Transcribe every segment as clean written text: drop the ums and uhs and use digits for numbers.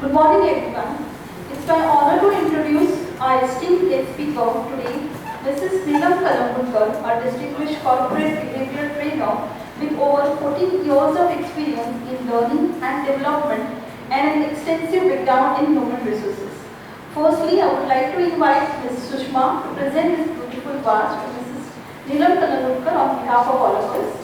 Good morning everyone. It's my honor to introduce our esteemed guest speaker today, Mrs. Neelam Kalambudkar, a distinguished corporate behavioral trainer with over 14 years of experience in learning and development and an extensive background in human resources. Firstly, I would like to invite Mrs. Sushma to present this beautiful vase to Mrs. Neelam Kalambudkar on behalf of all of us.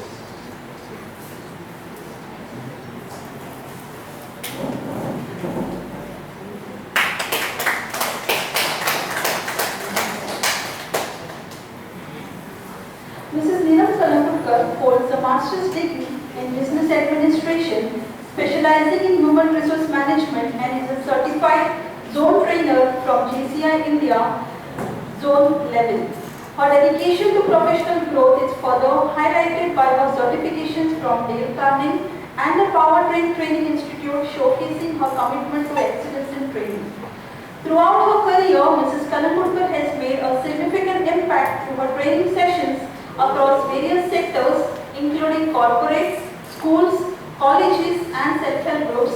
Mrs. Neelam Kalambudkar holds a master's degree in business administration, specializing in human resource management, and is a certified zone trainer from JCI India Zone 11. Her dedication to professional growth is further highlighted by her certifications from Dale Carnegie and the Powertrain Training Institute, showcasing her commitment to excellence in training. Throughout her career, Mrs. Kalambudkar has made a significant impact through her training sessions across various sectors, including corporates, schools, colleges, and self-help groups.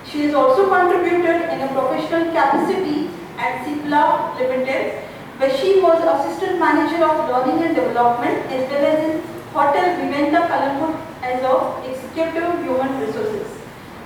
She has also contributed in a professional capacity at Cipla Limited, where she was Assistant Manager of Learning and Development, as well as in Hotel Vivanta Kalambud as of Executive Human Resources.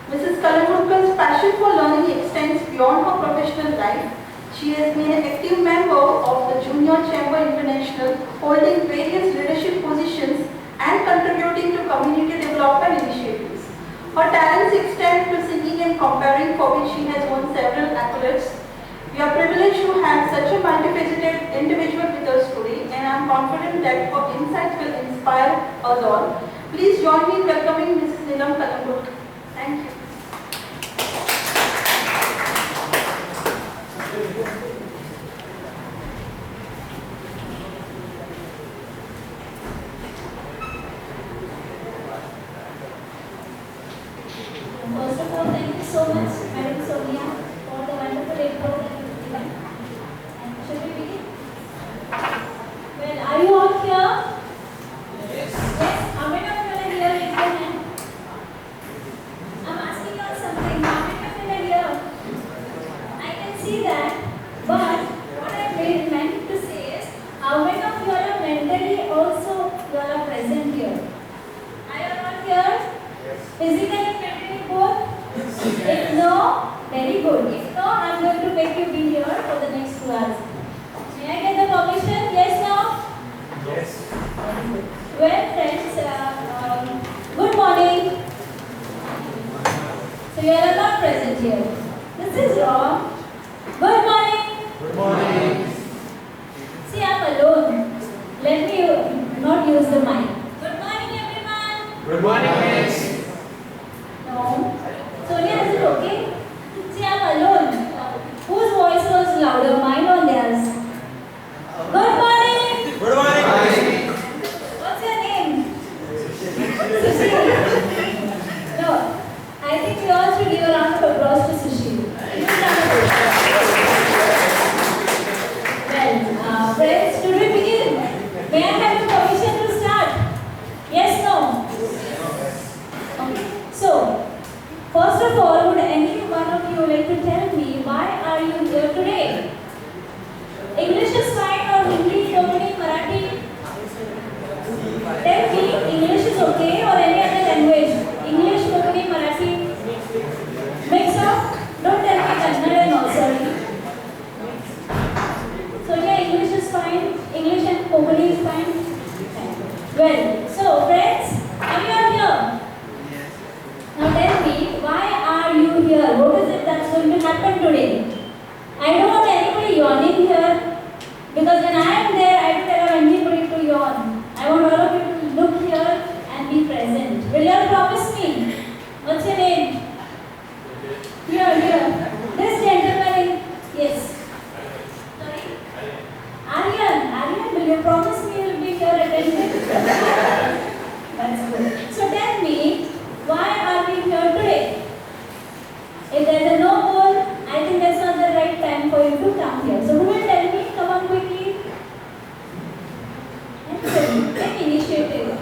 Mrs. Kalambudkar's passion for learning extends beyond her professional life. She has been an active member of the Junior Chamber International, holding various leadership positions and contributing to community development initiatives. Her talents extend to singing and comparing, for which she has won several accolades. We are privileged to have such a multifaceted individual with us today, and I am confident that her insights will inspire us all. Please join me in welcoming Mrs. Neelam Kalambudkar. Thank you. First of all, thank you so much, Madam Sonia, for the wonderful intro that you've given. And should we begin? Well, are you all here? Yes. How many of you are here? Raise your hand. I'm asking you all something. How many of you are here? I can see that, but what I meant to say is, how many of you are mentally also you all are present here? Are you all here? Yes. Physically and mentally both? If no, very good. If no, I'm going to make you be here for the next 2 hours. May I get the permission? Yes, no? Yes. Very good. Well, friends, good morning. So you are not present here. This is wrong. Good morning. Good morning. See, I'm alone. Let me not use the mic. Good morning, everyone. Good morning, miss. No. Sonia, is it okay? See, I'm alone. Whose voice was louder, mine or theirs? Good morning. Good morning. What's your name? Sushil. No. I think we all should give a round of applause to Sushil. Well, friends, should we begin? May I have your permission to start? Yes, no? Okay. So, first of all, would any one of you like to tell me why are you here today? English is fine or Hindi, Konkani, Marathi? Tell me, English is okay or any other language? English, Konkani, Marathi? Mix up? Don't tell me Kannada and all, sorry. So yeah, English is fine, English and Konkani is fine? Well, so friends, are you all here? Now tell me, why are you here? What is it that's going to happen today? I don't want anybody yawning here, because when I am there, I don't allow anybody to yawn. I want all of you to look here and be present. Will you all promise me? What's your name? Here. This gentleman, yes. Sorry? Aryan, will you promise me you'll be here attentive? That's good. So tell me, why are we here today? If there's a no goal, I think that's not the right time for you to come here. So who will tell me? Come on quickly. Take initiative.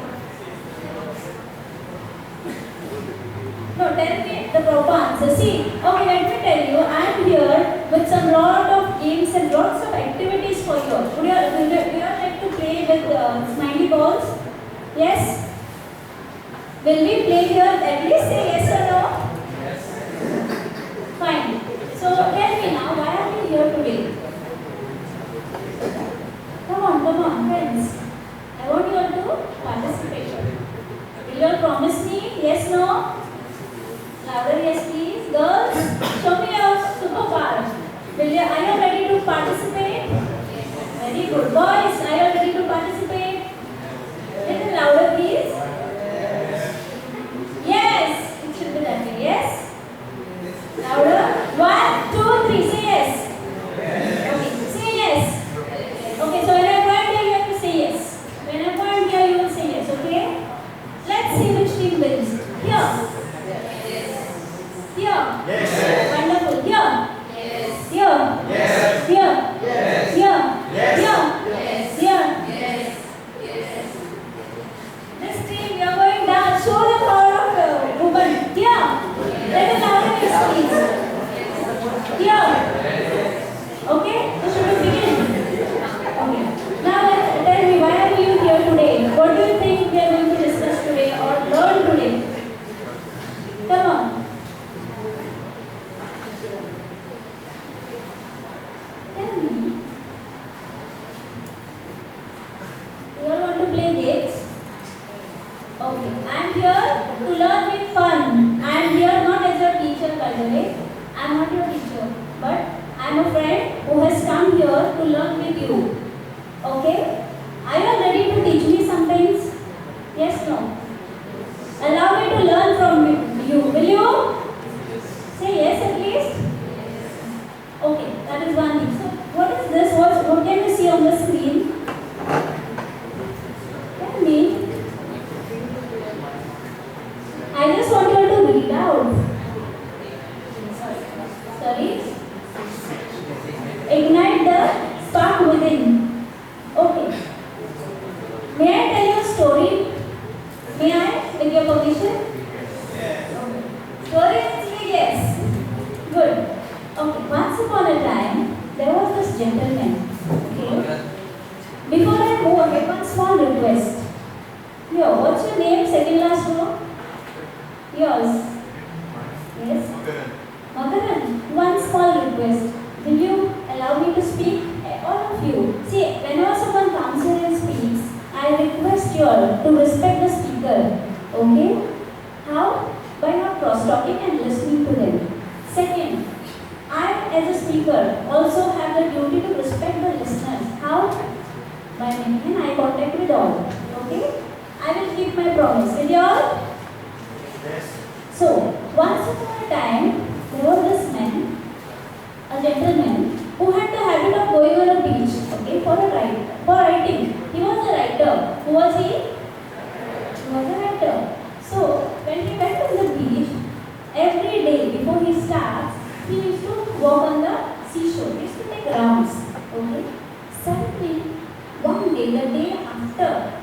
No, tell me. the proper answer. See, okay, let me tell you, I am here with some lot of games and lots of activities for you. Would you like to play with smiley balls? Yes? Will we play here? At least say yes or no? Fine. So tell me now, why are we here today? Come on, friends. I want you all to participate. Will you all promise me? Yes, no? Louder, yes, please. Girls, show me your superpower. Are you ready to participate? Very good. Boys, are you ready to participate? Little louder, please. Yes. It should be that way. Yes. Louder. 1, 2, 3. Say yes. Okay. Say yes. Okay. So when I point here, you have to say yes. When I point here, you will say yes. Okay. Let's see which team wins. Here. Here. Yes. Wonderful. Here. Yes. Here. Yes. Here. Yes. Here. Yes. Here. Yes. Here. This team, you are going down. Show the power of woman. Here. Let us have a please. Here. Okay? So should we begin? Okay. Now tell me, why are you here today? What do you think we are going to discuss today or learn today? Come on. Tell me. You all want to play games? Okay. I am here to learn with fun. I am here not as your teacher, by the way. I am not your teacher, but I am a friend who has come here to learn with you. Okay? Are you all ready to teach me some things? Yes, no? Allow me to learn from you. Will you? Say yes at least. Okay, that is one thing. So, what is this? What can you see on the screen? Tell me. I just want you to read out. Sorry? Ignite the spark within. Okay. May I tell you a story? May I, with your permission? Okay. Story actually, yes. Good. Okay. Once upon a time, there was this gentleman. Okay. Before I move ahead, one small request. Yo, what's your name? Second last row? Yours. Yes? Makaran, one small request. Will you allow me to speak? All of you. See, whenever someone comes here and speaks, I request you all to respect the speaker. Okay? How? By not cross-talking and listening to them. Second, I as a speaker also have the duty to respect the listeners. How? By maintaining eye contact with all. Okay? I will keep my promise. Will you all? Yes. So, once upon a time, there was this man, a gentleman, who had the habit of going on a beach, okay, for writing. He was a writer. Who was he? He was a writer. So, when he went on the beach, every day before he starts, he used to walk on the seashore. He used to take rounds, okay. Suddenly, one day, the day after,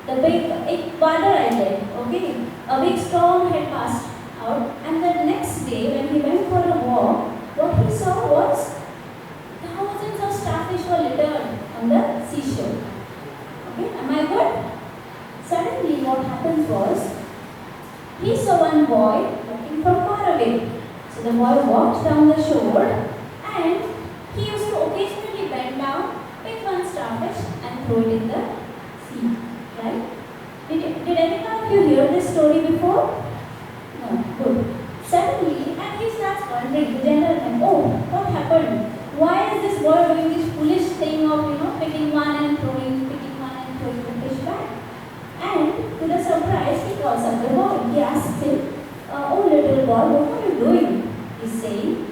the big Badar Island, okay, a big storm had passed out, and the next day when he went for a walk, what he saw was thousands of starfish were littered on the seashore. Okay, am I good? Suddenly what happened was, he saw one boy walking from far away. So the boy walked down the shore and he used to occasionally bend down, pick one starfish and throw it in the sea. Right? Did anyone of you hear this story before? No. Good. Suddenly, and he starts wondering, the gentleman, oh, what happened? Why is this boy doing this foolish thing of, picking one and throwing the fish back? And to the surprise, he calls up the boy. He asks him, oh little boy, what are you doing? He's saying,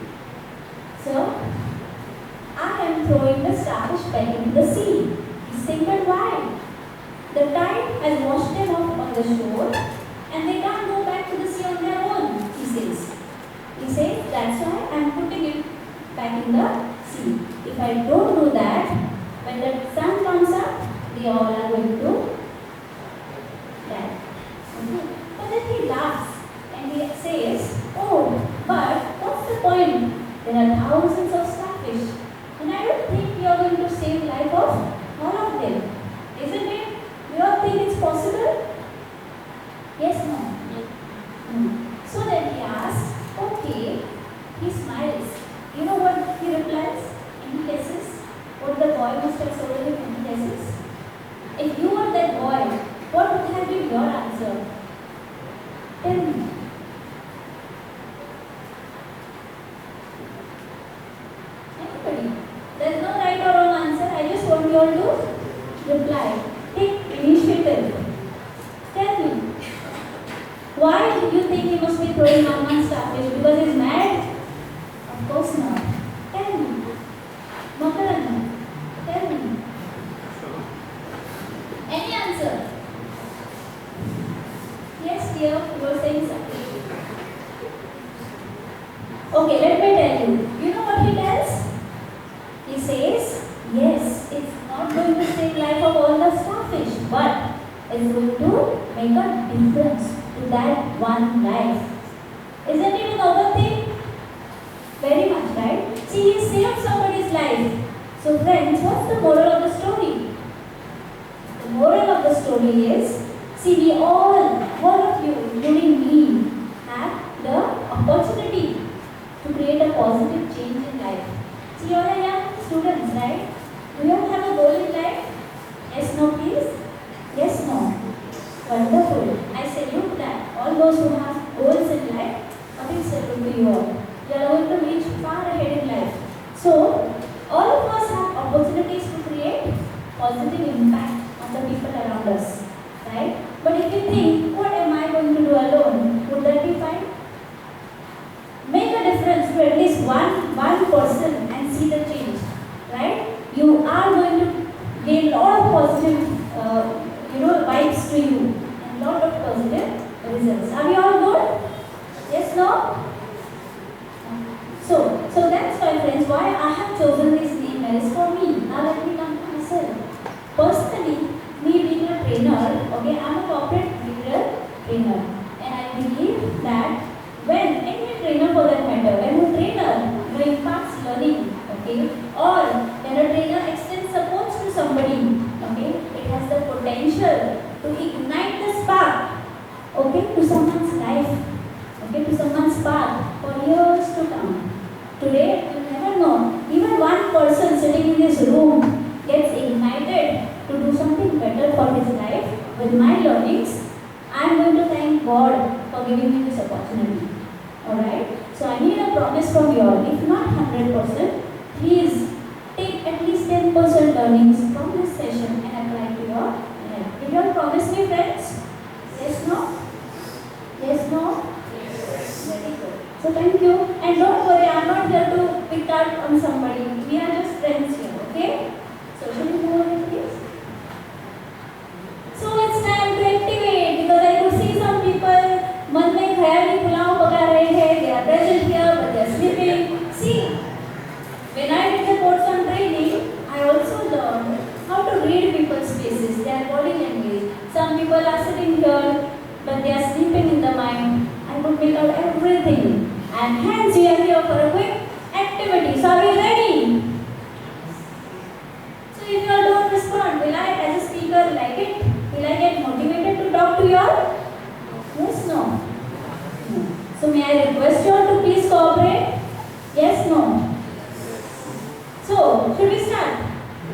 sir, I am throwing the starfish back into the sea. He's saying, but why? The tide has washed them off on the shore and they can't go back to the sea on their own, he says. He says, that's why I am putting it back in the sea. If I don't do that, when the sun comes up, they all are going to die. Okay. But then he laughs and he says, oh, There are thousands of starfish, and I don't think we are going to save life of all of them. Isn't it? You all think it's possible? Yes, no? So then he asks, okay, he smiles. You know what he replies? Any guesses? What the boy must have told him, any guesses? If you were that boy, what would have been your answer? Tell me. Anybody? There's no right or wrong answer. I just want you all to reply. Take initiative. Tell me. Why do you think he must be throwing one starfish? Because he's mad? Of course not. Tell me. Makaran, tell me. Any answer? Yes, dear, you were saying something. Okay, let me tell you. You know what he tells? He says, yes, it's not going to save life of all the starfish, but it's going to make a difference to that one life. Isn't it a noble thing? Very much, right? See, he saved somebody's life. So friends, what's the moral of the story? The moral of the story is, see, we all of you, including me, have the opportunity to create a positive change in life. See, you all are young students, right? Do you all have a goal in life? Yes, no, please? Yes, no. Wonderful. I salute that. All those who have goals in life, a big salute to you all. You are going to reach far ahead in life. So, all of us have opportunities to create positive impact on the people around us, right? But if you think, what am I going to do alone? Would that be fine? Make a difference to at least one person and see the change, right? You are going to gain a lot of positive, vibes to you and lot of positive results. Are we all good? Yes, no? So that's why, friends, why I have chosen this name is for me. Now let me come to myself. Personally, me being a trainer, okay, I'm a corporate behavioral trainer, and I believe that when any trainer for that matter, when a trainer imparts learning, okay, or when a trainer extends supports to somebody, okay, it has the potential to ignite the spark, okay, to someone's life, okay, to someone's path for years to come. Today, you never know. Even one person sitting in this room gets ignited to do something better for his life. With my learnings, I am going to thank God for giving me this opportunity. Alright? So I need a promise from you all. If not 100%, please take at least 10% learnings from this session and apply to your life. Did you all promise me, friends? Yes, no? Yes, no? Very good. So thank you. And don't worry, I am not here to pick out on somebody. We are just friends here, okay? So shall we move on, please? So it's time to activate because I could see some people मन में ख्याली पुलाव पका रहे हैं. They are present here but they are sleeping. See, when I did the course on training, I also learned how to read people's faces, their body language. Some people are sitting here but they are sleeping in the mind. I could make out everything. And hence we are here for a quick activity. So are we ready? So if you all don't respond, will I as a speaker like it? Will I get motivated to talk to you all? Yes, no? So may I request you all to please cooperate? Yes, no? So, should we start?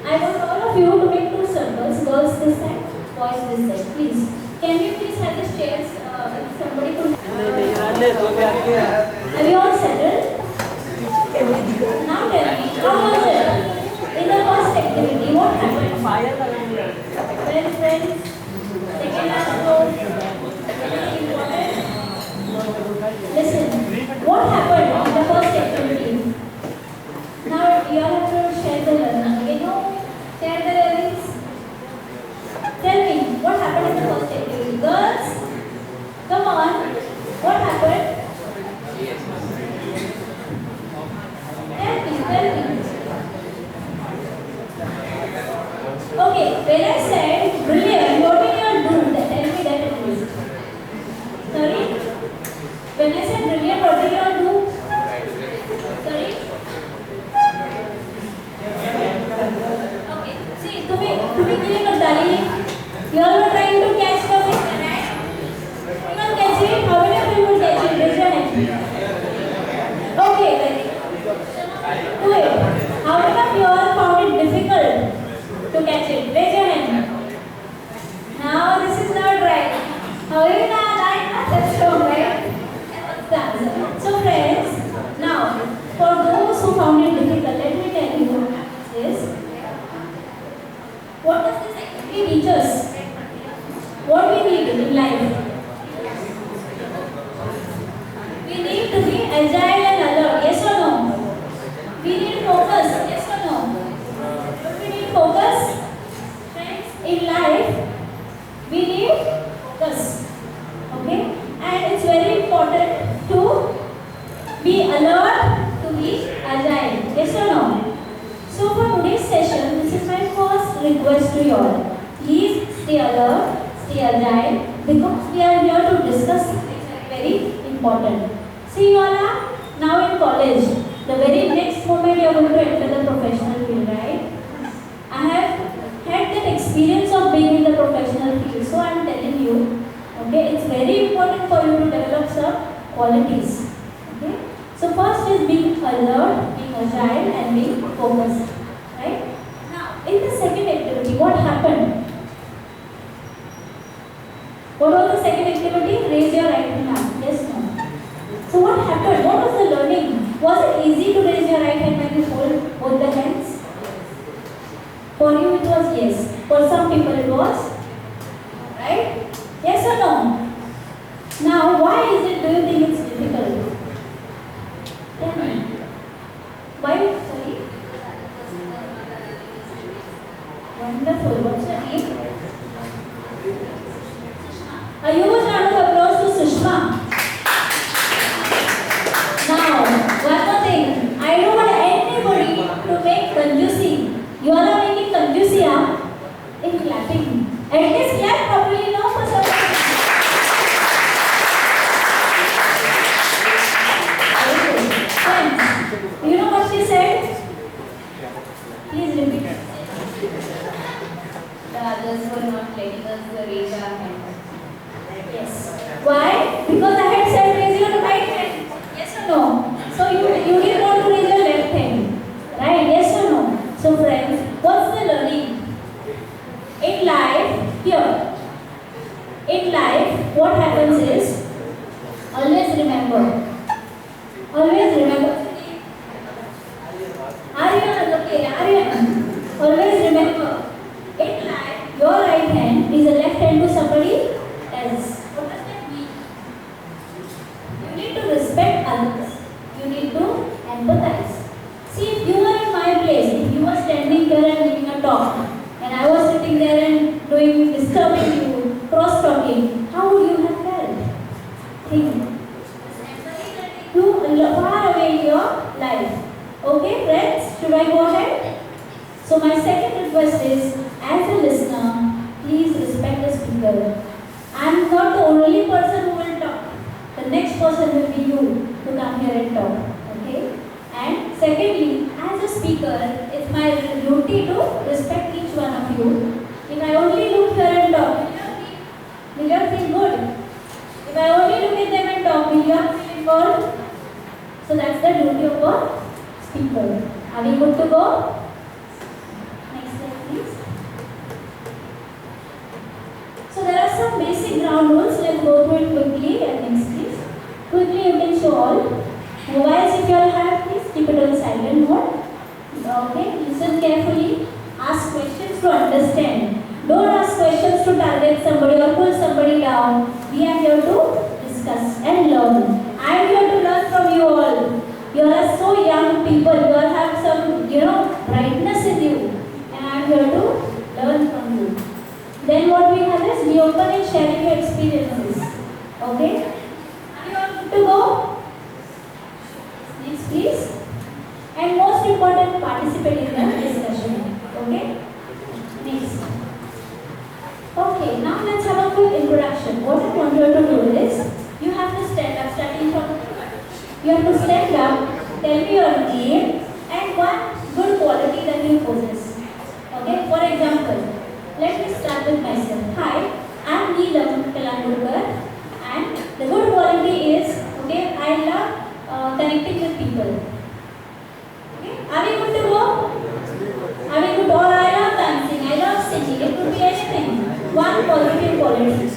I want all of you to make two circles, girls this side, boys this side, please. Can you please have the chairs, if somebody could... Have you all settled? Now tell me, how was it? In the first activity, what happened? Well, friends, second last row, very important. Listen, what happened in the first activity? Now you all have to share the learning. Okay, no? Share the learnings. Tell me, what happened in the first activity? Girls, come on. What happened? Tell me. Okay, when I said brilliant, what did you all do? Tell me that at least. Sorry? When I said brilliant, what did you all do? Sorry? That's wrong, right? What's the answer? So friends, now for those who found it difficult, let me tell you this. What does this activity teach us? What we need in life? We need to be agile and alert. Yes or no? We need focus. Yes or no? What we need focus? Friends, in life, we need focus. Okay? And it's very important to be alert, to be agile. Yes or no? So for today's session, this is my first request to you all. Please stay alert, stay agile, because we are here to discuss something very important. See, you all are now in college. The very next moment you are going to enter the professional field, right? I have had that experience of being in the professional field, so I am telling you, okay, it's very important for you to develop some qualities. Okay? So first is being alert, being agile, and being focused. Right? Now, in the second activity, what happened? What was the second activity? Raise your right hand up. Yes, no. So what happened? What was the learning? Was it easy to raise your right hand when you hold both the hands? For you it was yes. For some people it was. Right? Yes or no? Now, why is it, do you think it's difficult? Tell me. Why? Sorry? Wonderful. What's your name? A huge round of applause to Sushma. Now, one more thing. I don't want anybody to make conjusi. You all are making conjusi in clapping. At least clap properly now for someone. Okay. Friends, you know what she said? Please repeat. The others were not letting us raise our hand. Yes. Why? Because I had said raise your right hand. Yes or no? So you didn't want to raise your left hand. Right? Yes or no? So friends, what's the learning? In life, here. In life, what happens is, always remember. Always remember. Aryan, okay, Aryan. Always remember. In life, your right hand is a left hand to somebody else. What does that mean? You need to respect others. You need to empathize. See, if you were in my place, if you were standing there and giving a talk, and I was sitting there and disturbing you, cross-talking, how would you have felt? Think. You far away in your life. Okay, friends? Should I go ahead? So my second request is, as a listener, please respect the speaker. I am not the only person who will talk. The next person will be you to come here and talk. Okay? And secondly, as a speaker, it's my duty to respect each one of you. If I only look here and talk, will you feel good? If I only look at them and talk, will you feel good? So that's the duty of a speaker. Are we good to go? Next slide, please. So there are some basic ground rules. Let's go through it quickly. Next, please. Quickly, you can show all. Mobiles, if you all have, please keep it on silent mode. Okay. Listen carefully. Ask questions to understand. Don't ask questions to target somebody or pull somebody down. We are here to discuss and learn. I am here to learn from you all. You all are so young people. You all have some, brightness in you. And I am here to learn from you. Then what we have is be open in sharing your experiences. Okay? Are you all good to go? Next, please. And most important, participate in the discussion. Okay? Next. Okay, now let's have a quick introduction. What I want you to do is, you have to stand up, starting from, you have to stand up, tell me your name and one good quality that you possess. Okay, for example, let me start with myself. Hi, I am Neelam Kalangurkar, and the good quality is, okay, I love connecting with people. Okay, are we good to go? Are we good? Or I love dancing, I love singing, it could be anything. One positive quality.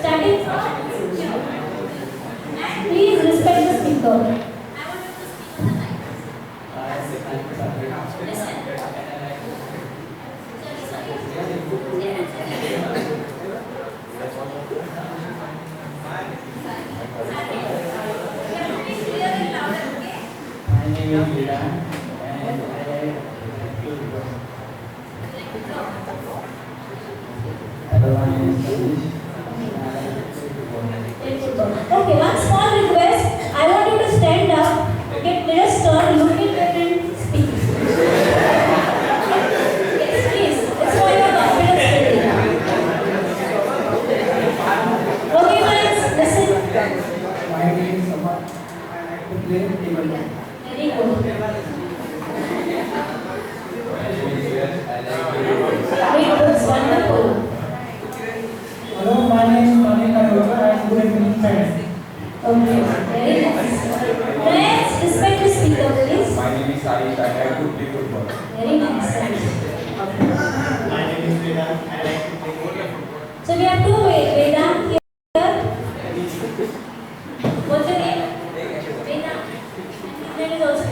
Starting from Please clear it louder, okay? My name is Vedant and I like to Hello, my name is Satish and I like to Okay, one small request. I want you to stand up, get their turn, look at it and speak. Yes, please. It's for your confidence building. Okay, guys, listen. My name is Saman and I like to play table tennis. Very good. Very good, wonderful. Hello, my name is Mani Karoga and I am good at science. Okay, very nice. Friends, respect the speaker, please. My name is Sarish. I like to play football. Very nice. My name is Vedant and I like to play football. So we have two Vedant here. What's your name? Vedant. His name is also.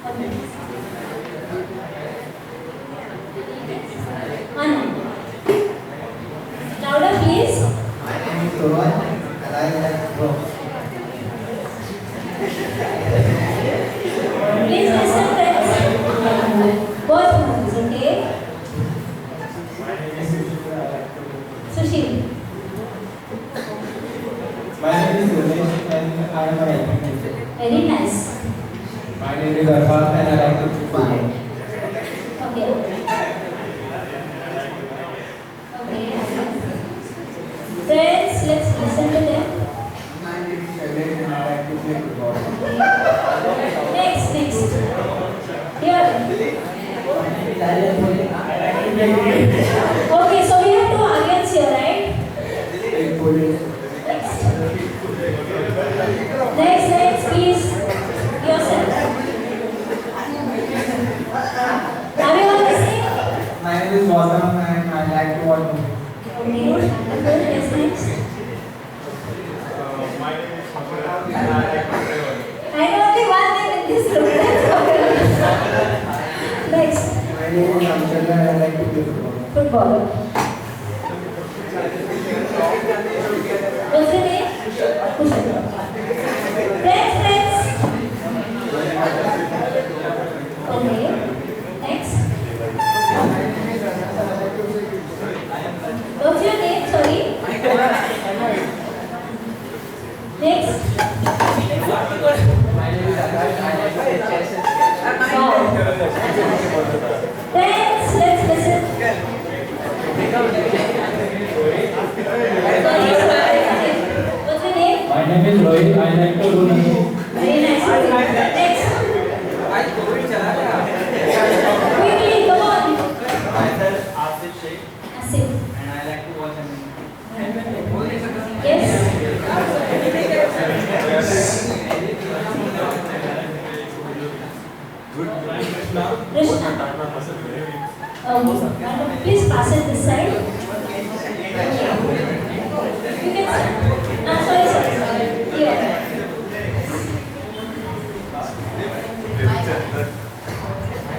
Okay. Anand. Louder, please. My name is Rohan and I like to draw. Please listen, friends. Both hands, okay? My name is Sushil and I like to play football. Sushil. My name is Yogesh and I am a writing teacher. Very nice. My name is Arfan and I like to play football. Okay. Okay. Friends, let's listen to them. My name is Shailesh and I like to play football. Next. Here. Okay, so we have two Aryans here, right? Next, please. Yourself. Everyone listening? My name is Gautam and I like to watch movies. Okay. Yes, next. My name is Mathura and I like to play volleyball. I know only one name in this room. Next. My name is Amshad and I like to play football. Football. What's your name? Kushal. Friends. Okay. Next. What's your name? Sorry. Next. Wow. Friends, let's listen. What's your name? My name is Rohit. I like to do nothing. Very nice. Next. Quickly, come on. Myself, Asif Sheikh, Asif. and I like to watch anime. Yes. Krishna. Please pass it this side. You can sorry. Here.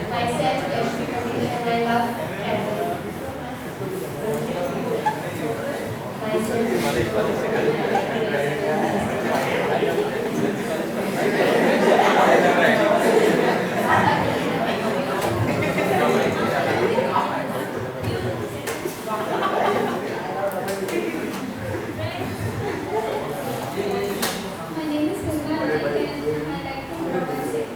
Myself, Yashvi Kabir, and I love travel. My name is Purna and I like to music.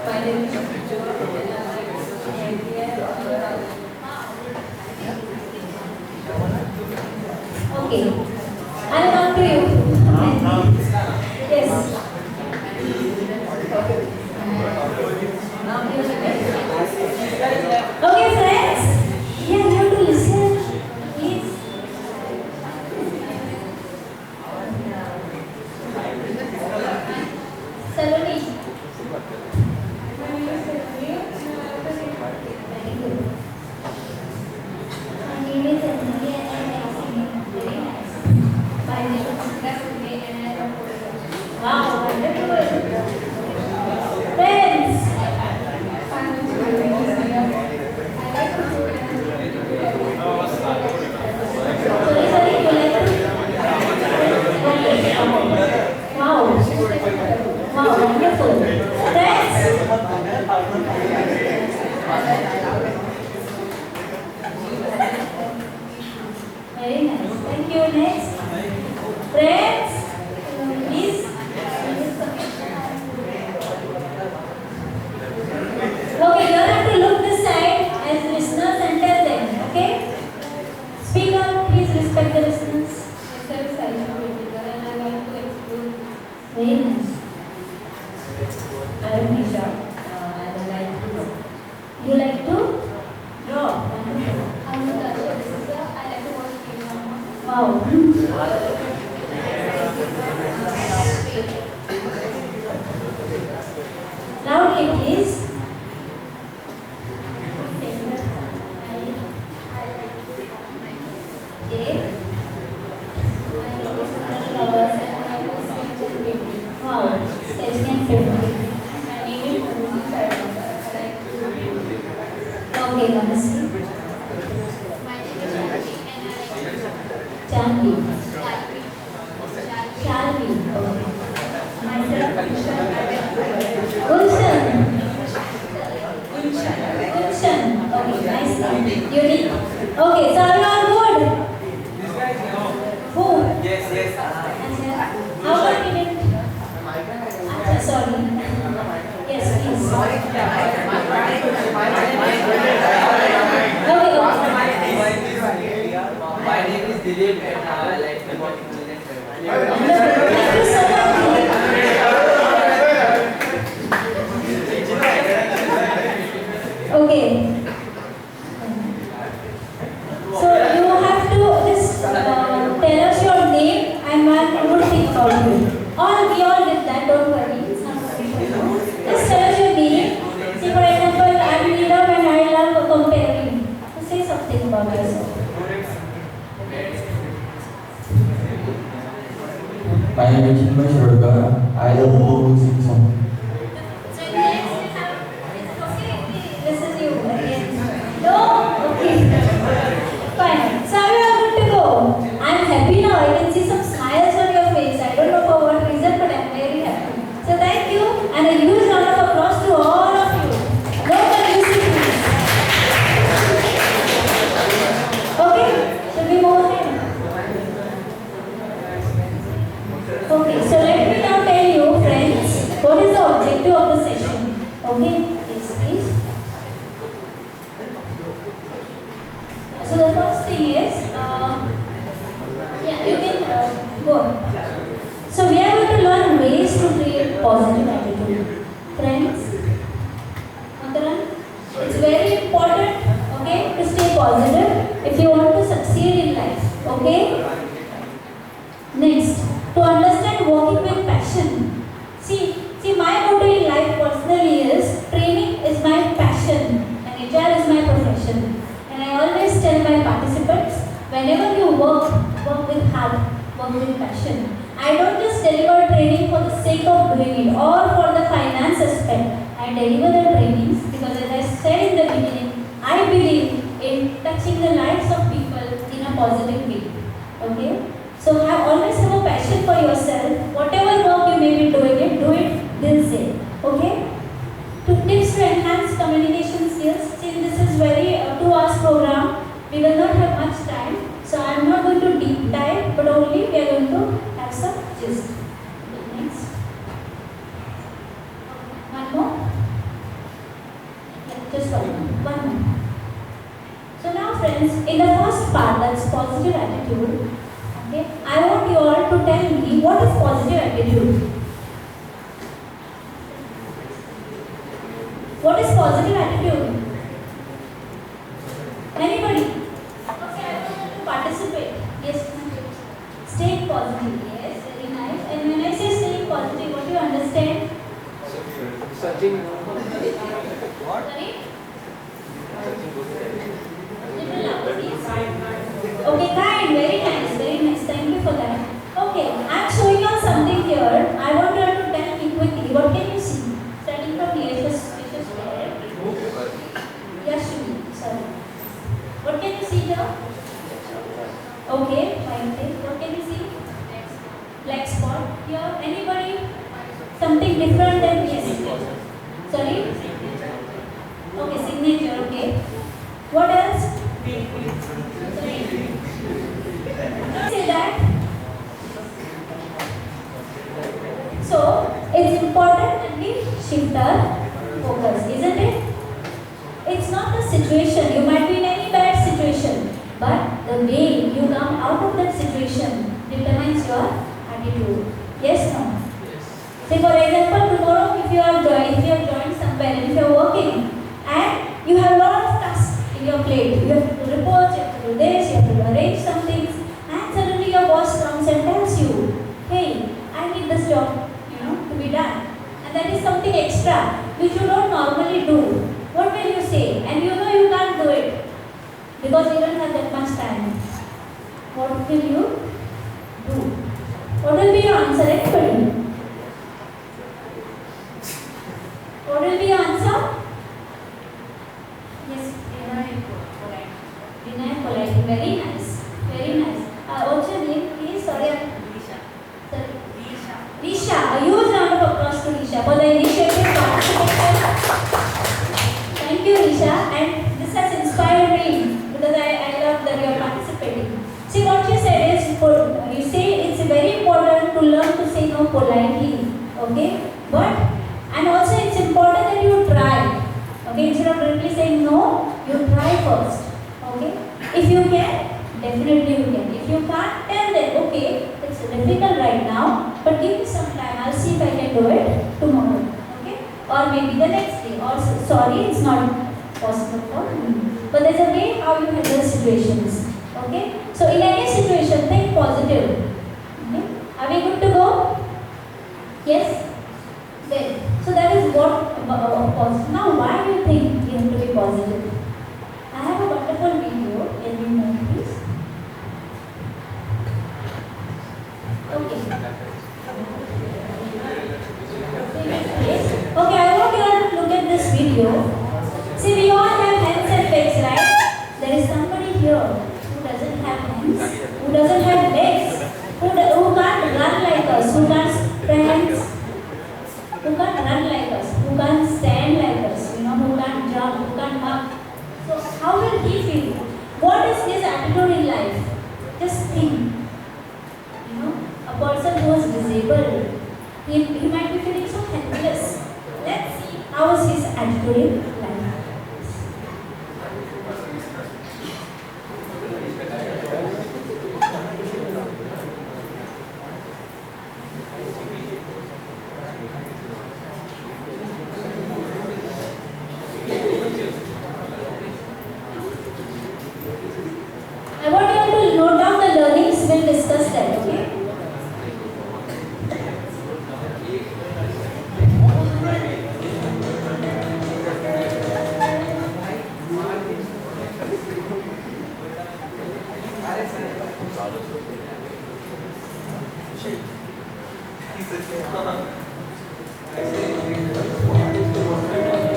My name is Jo, Okay. I'll come to you. Yes. Okay, friends. Yeah, you have to listen. Please. Saloni. My name is Anjali and I am very nice. my name is Sita Sule, and I love Thank you. Next. Friends, please. Okay, you have to look this side as listeners and tell them, okay? Speak up, please respect the listeners. Myself Saisha Bhedkar and I like to explore. Very nice. I am Nisha and I like to draw. You like to draw? Wonderful. I'm Natasha D'Souza. I like to watch TV. Wow. Loudly, please. Okay. Flowers and I was painting. Wow. Sketching and painting. My name is Rosie Saravankar. I like to Okay, Namaste. My name is Shanti and I like to Chanvi. Shalvi. Shalvi. Okay. Myself Gulshan. I like to Gulshan. Gulshan. Gulshan. Okay, nice name. Unique. Okay, so are you all good? Who? Yes, yes. How about you? Acha, sorry. Yes, please. Okay, My name is Dilip and I like to watch Indian film. Thank you so much. Okay. So you have to just tell us your name and one good thing about you. We all did that, don't worry. It's not worry for you. Just tell us your name. See, for example, I'm Neelam and I love comparing. So say something about yourself. My name is Chinmay Shirodkar. I love to sing songs. So next we have, is it okay if we listen to you again? No? Okay. Fine. So are you all good to go? I'm happy now. I can see some smiles on your face. I don't know for what reason, but I'm very happy. So thank you and a huge round of applause to all of you. No confusion, please. Okay? Should we move ahead? Okay, so let me now tell you, friends, what is the objective of the session. Okay? Yes, please. So the first thing is, yeah, you can go on. So we are going to learn ways to create positive attitude. Friends, Mataran, it's very important, okay, to stay positive if you want to succeed in life. Okay? Next, to understand working with passion. See, my motto in life personally is training is my passion and HR is my profession. And I always tell my participants, whenever you work with heart, work with passion. I don't just deliver training for the sake of doing it or for the finance aspect. I deliver the trainings because as I said in the beginning, I believe in touching the lives of people in a positive way. Okay? So always have a passion for yourself. Whatever work you may be doing it, do it this day. Okay? Tips to enhance communication skills. Since this is very 2 hours program, we will not have much time. So I am not going to deep dive, but only we are going to have some gist. Next. One more. Yeah, just one more. So now friends, in the first part, that's positive attitude. Okay, I want you all to tell me what is positive attitude. What is positive attitude? Anybody? Okay, I want you to participate. Yes, staying positive. Yes, very nice. And when I say staying positive, what do you understand? Searching. Sorry? Little louder, please. Okay, kind, very nice, very nice. Thank you for that. Okay, I'm showing you something here. I want you all to tell me quickly. What can you see? Starting from here, just there. Yes, sorry. What can you see here? Okay, fine. What can you see? Black spot. Here, anybody? Something different than yes. Sorry? Okay, signature. Okay. What else? Sorry. shift our focus, isn't it? It's not the situation. You might be in any bad situation, but the way you come out of that situation determines your attitude. Yes, no? Say for example, tomorrow if you have joined somewhere and if you are working and you have a lot of tasks in your plate, you have to do reports, you have to do this, you have to arrange some things, and suddenly your boss comes and tells you, hey, I need this job, to be done, and that is something extra which you don't normally do. What will you say? And you know you can't do it because you don't have that much time. What will you do? What will be your answer, anybody? What will be your answer? Yes, deny politely. Very nice. Very nice. What's your name, please? Sorry. Sorry. Risha. A huge round of applause to Risha for the initiative participation. Thank you, Risha. And this has inspired me because I love that you are participating. See, what you said is, you say it's very important to learn to say no politely. Okay? And also it's important that you try. Okay, instead of directly saying no, you try first. Okay? If you can, definitely you can. If you can't, tell them, okay, it's difficult right now, but give me some time. I'll see if I can do it tomorrow. Okay? Or maybe the next day. Or sorry, it's not possible for me. But there's a way how you handle situations. Okay? So in any situation, think positive. Okay? Are we good to go? Yes? Good. So that is what positive. Now, why do you think you have to be positive? I have a wonderful video. Can you move, please? Okay. Okay, I want you all to look at this video. See, we all have hands and legs, right? There is somebody here who doesn't have hands, who doesn't have legs, who can't run like us, who can't stand. Who can't run like us, who can't stand like us, who can't jump, who can't mug. So how will he feel? What is his attitude in life? Just think. A person who is disabled, he might be feeling so helpless. Let's see how is his attitude in life. I want you all to note down the learnings. We'll discuss that, okay?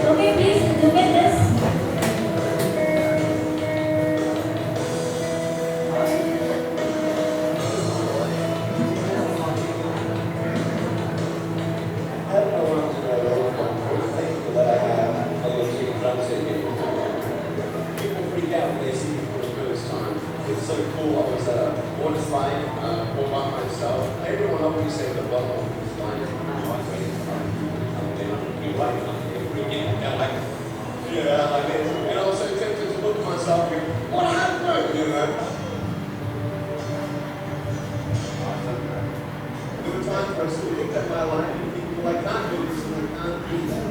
Okay, please look at this. It's so cool. I was water slide all by myself. Everyone obviously said the bottom was flying. Yeah, like this. And I was so tempted to look at myself and what happened? There were times where I still looked at my life and people like, I can't do this and I can't do that.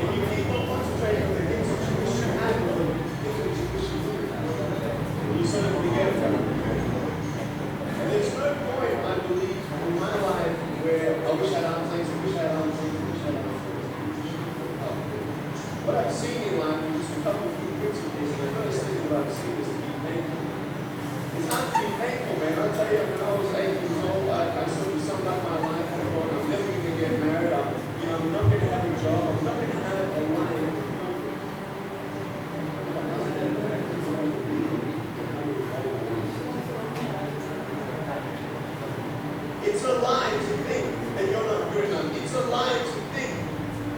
And you keep on concentrating on the things that you wish you had or the things that you wish you did. And you sort of forget about it. And there's no point, I believe, in my life where I wish I had arms lengths, I wish I had arms lengths, I wish I had arms lengths. What I've seen in life is just a couple of few principles, and the first thing that I've seen is to be thankful. It's hard to be thankful, man. I'll tell you, when I was 8 years old, I sort of summed up my life and thought, I'm never going to get married, I'm not going to have a job, I'm not going to have a life. It's a lie to think that you're not good enough. It's a lie to think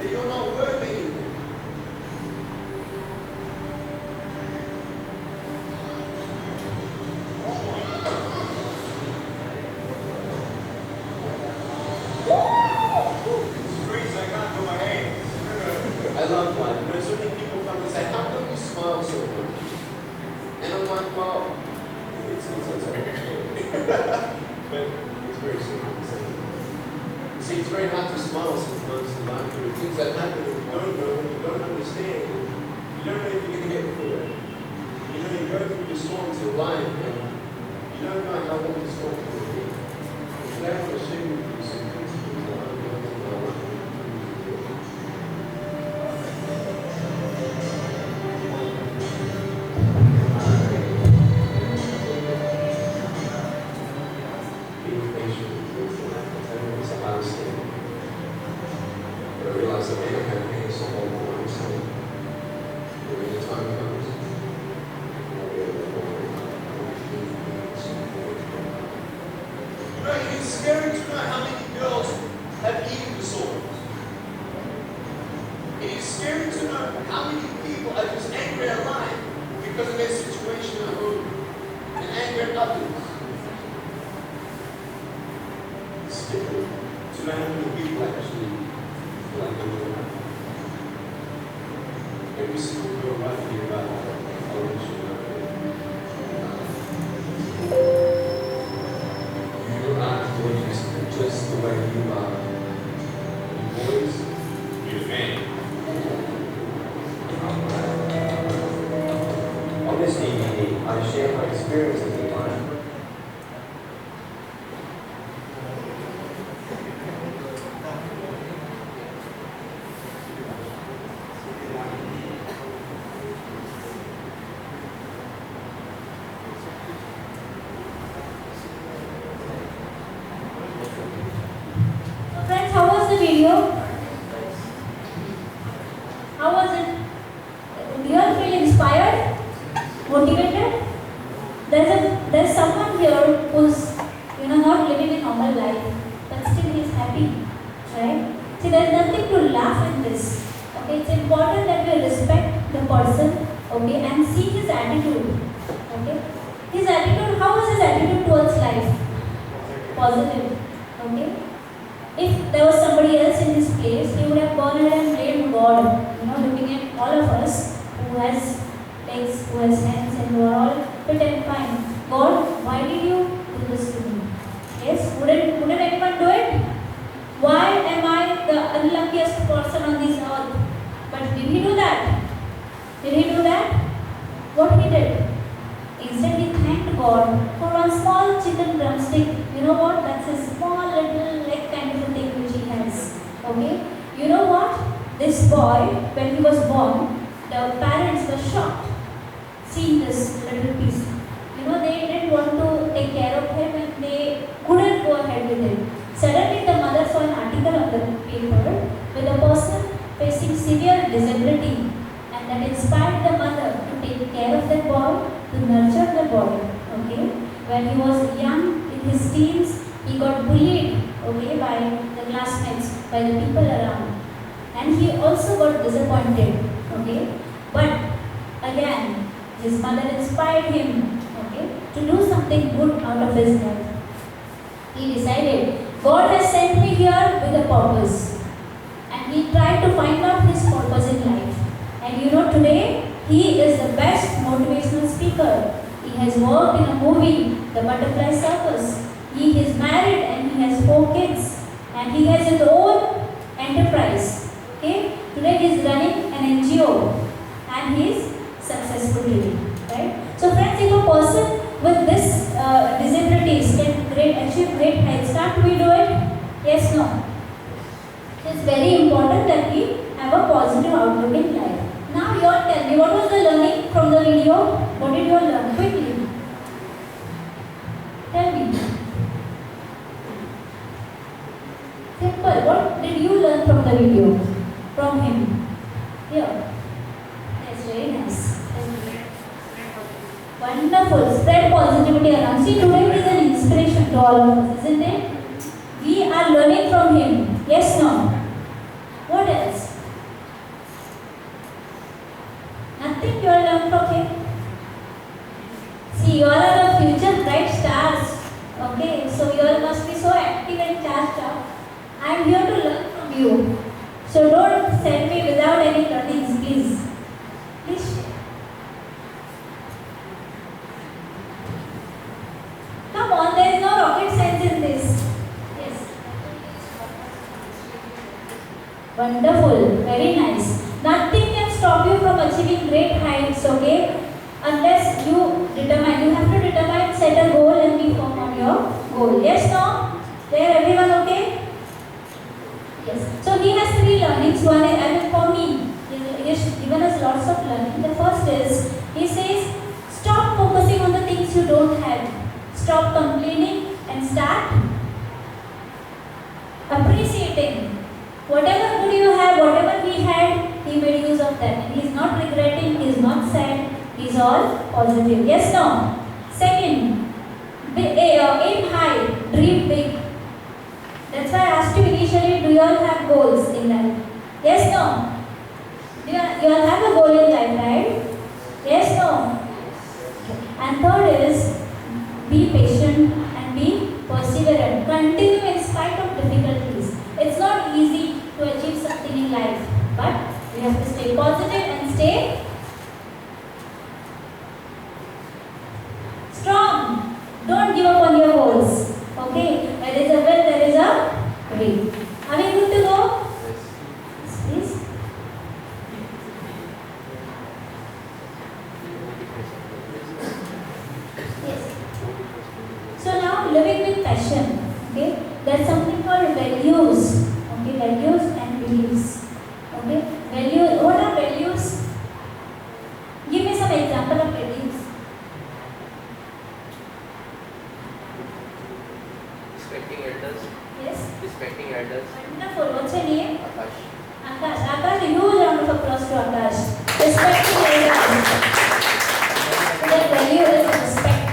that you're not worth anything. Streets, I can't do my hair. See, it's very hard to smile sometimes in life. There are things that happen and you don't know and you don't understand. You don't know if you're going to get through it. You know, you go through the storms of life and you don't know how long the storm will be. Today I want to share with you some principles that I've learned in my life. Being patient with things in life. I know it's a hard thing. But I realize that man can pay so long for himself. But when the time comes, I'll be able to hold it. You know, it's scary to know how many girls have eating disorders. It is scary to know how many people are just angry at life because of their situation at home and angry at others. It's scary to know how many people actually feel like they're doing that. Every single girl right here about orange, you are gorgeous just the way you are. You boys, you're a man. On this DVD, I share my experiences in life. So friends, how was the video? How was it? Do you all feel inspired? Motivated? There's someone here who's not living a normal life, but still he's happy, right? See, there's nothing to laugh in this. Okay, it's important that we respect the person, okay, and see his attitude. Okay, his attitude. How was his attitude towards life? Positive. Okay. If there was somebody else in his place, he would have gone ahead and blamed God. Looking at all of us who has legs, who has hands, and who are all fit and fine. God, why did you do this to me? Yes, wouldn't anyone do it? Why am I the unluckiest person on this earth? But did he do that? Did he do that? What he did? Instead, he thanked God for one small chicken drumstick. You know what? That's a small little leg kind of a thing which he has. Okay? You know what? This boy, when he was born, the parents were shocked seeing this little piece. They didn't want to take care of him and they couldn't go ahead with him. Suddenly, the mother saw an article on the paper with a person facing severe disability, and that inspired the mother to take care of that boy, to nurture the boy. Okay? When he was young, in his teens, he got bullied, okay, by the classmates, by the people around. And he also got disappointed, okay. But again, his mother inspired him, okay, to do something good out of his life. He decided, God has sent me here with a purpose. And he tried to find out his purpose in life. And today, he is the best motivational speaker. He has worked in a movie, The Butterfly Circus. He is married and he has 4 kids. And he has his own enterprise. Okay? Today he is running an NGO. And he is successful today. Right? So friends, if a person with this disabilities can achieve great heights, can't we do it? Yes, no. It's very important that we have a positive outlook in life. Now you all tell me, what was the learning from the video? What did you all learn? Quickly. Tell me. Simple. What did you learn from the video? From him? Here. That's very nice. Wonderful. Spread positivity around. See, today it is an inspiration to all of us, isn't it? We are learning from him. Yes, no? What else? Nothing you all learn from him? See, you all are the future bright stars. Okay, so you all must be so active and charged up. I am here to learn from you. So don't send me without any learnings, please. Please share. Come on, there is no rocket science in this. Wonderful. Very nice. Nothing can stop you from achieving great heights, okay? Unless you determine. You have to determine, set a goal and be firm on your goal. Yes, no? There, everyone okay? Yes. So he has three learnings. One is, I mean, for me, he has given us lots of learning. The first is, he says, stop focusing on the things you don't have. Stop complaining and start appreciating. Whatever good you have, whatever he had, he made use of that. And he is not regretting, he is not sad, he is all positive. Yes, no? Second, aim high, dream big. That's why I asked you initially, do you all have goals in life? Yes, no? You all have a goal in life, right? Yes, no? And third is, be patient and be perseverant. Continue in spite of difficulties. It's not easy to achieve something in life, but we have to stay positive and stay strong. Don't give up on your goals. Okay? There is a will, there is a way. Are we good to go? Yes, please. Yes. So now living with passion. Okay? There's something called values. Okay? Values and beliefs. Okay? Values. What are values? Give me some example of values. Respecting elders. Yes. Respecting elders. Wonderful. What's your name? Akash. Akash. Akash, a huge round of applause to Akash. Respecting elders. So that value is respect.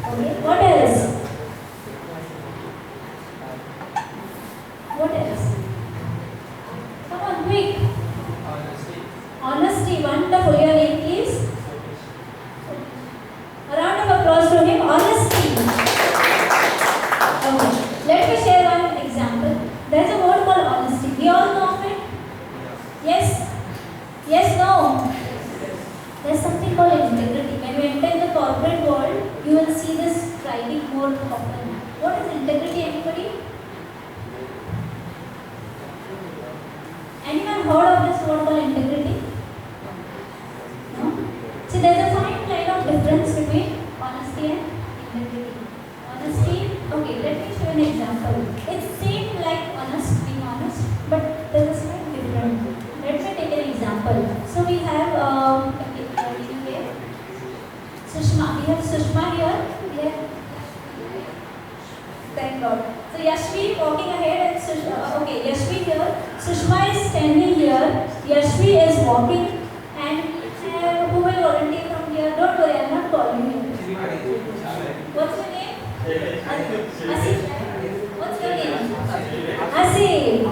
Okay. What else? What else? Come on, quick. Honesty. Wonderful. Your name please. A round of applause to him. Honesty. Okay. Let me share one example. There is a word called honesty. We all know of it? Yes? Yes, no? There is something called integrity. When you enter in the corporate world, you will see this striving more often. What is integrity, anybody? Anyone heard of this word called integrity? No? See, there is a fine line of difference between honesty and integrity. Honesty, okay, let me show an example. It seems like honest, being honest, but there is a slight difference. Let me take an example. So we have, Sushma. We have Sushma here. We have, thank God. So Yashvi walking ahead and Sushma, okay, Yashvi here. Sushma is standing here. Yashvi is walking, and who will volunteer from here? Don't worry, I am not calling you. What's your name? Asif. What's your name? Asif.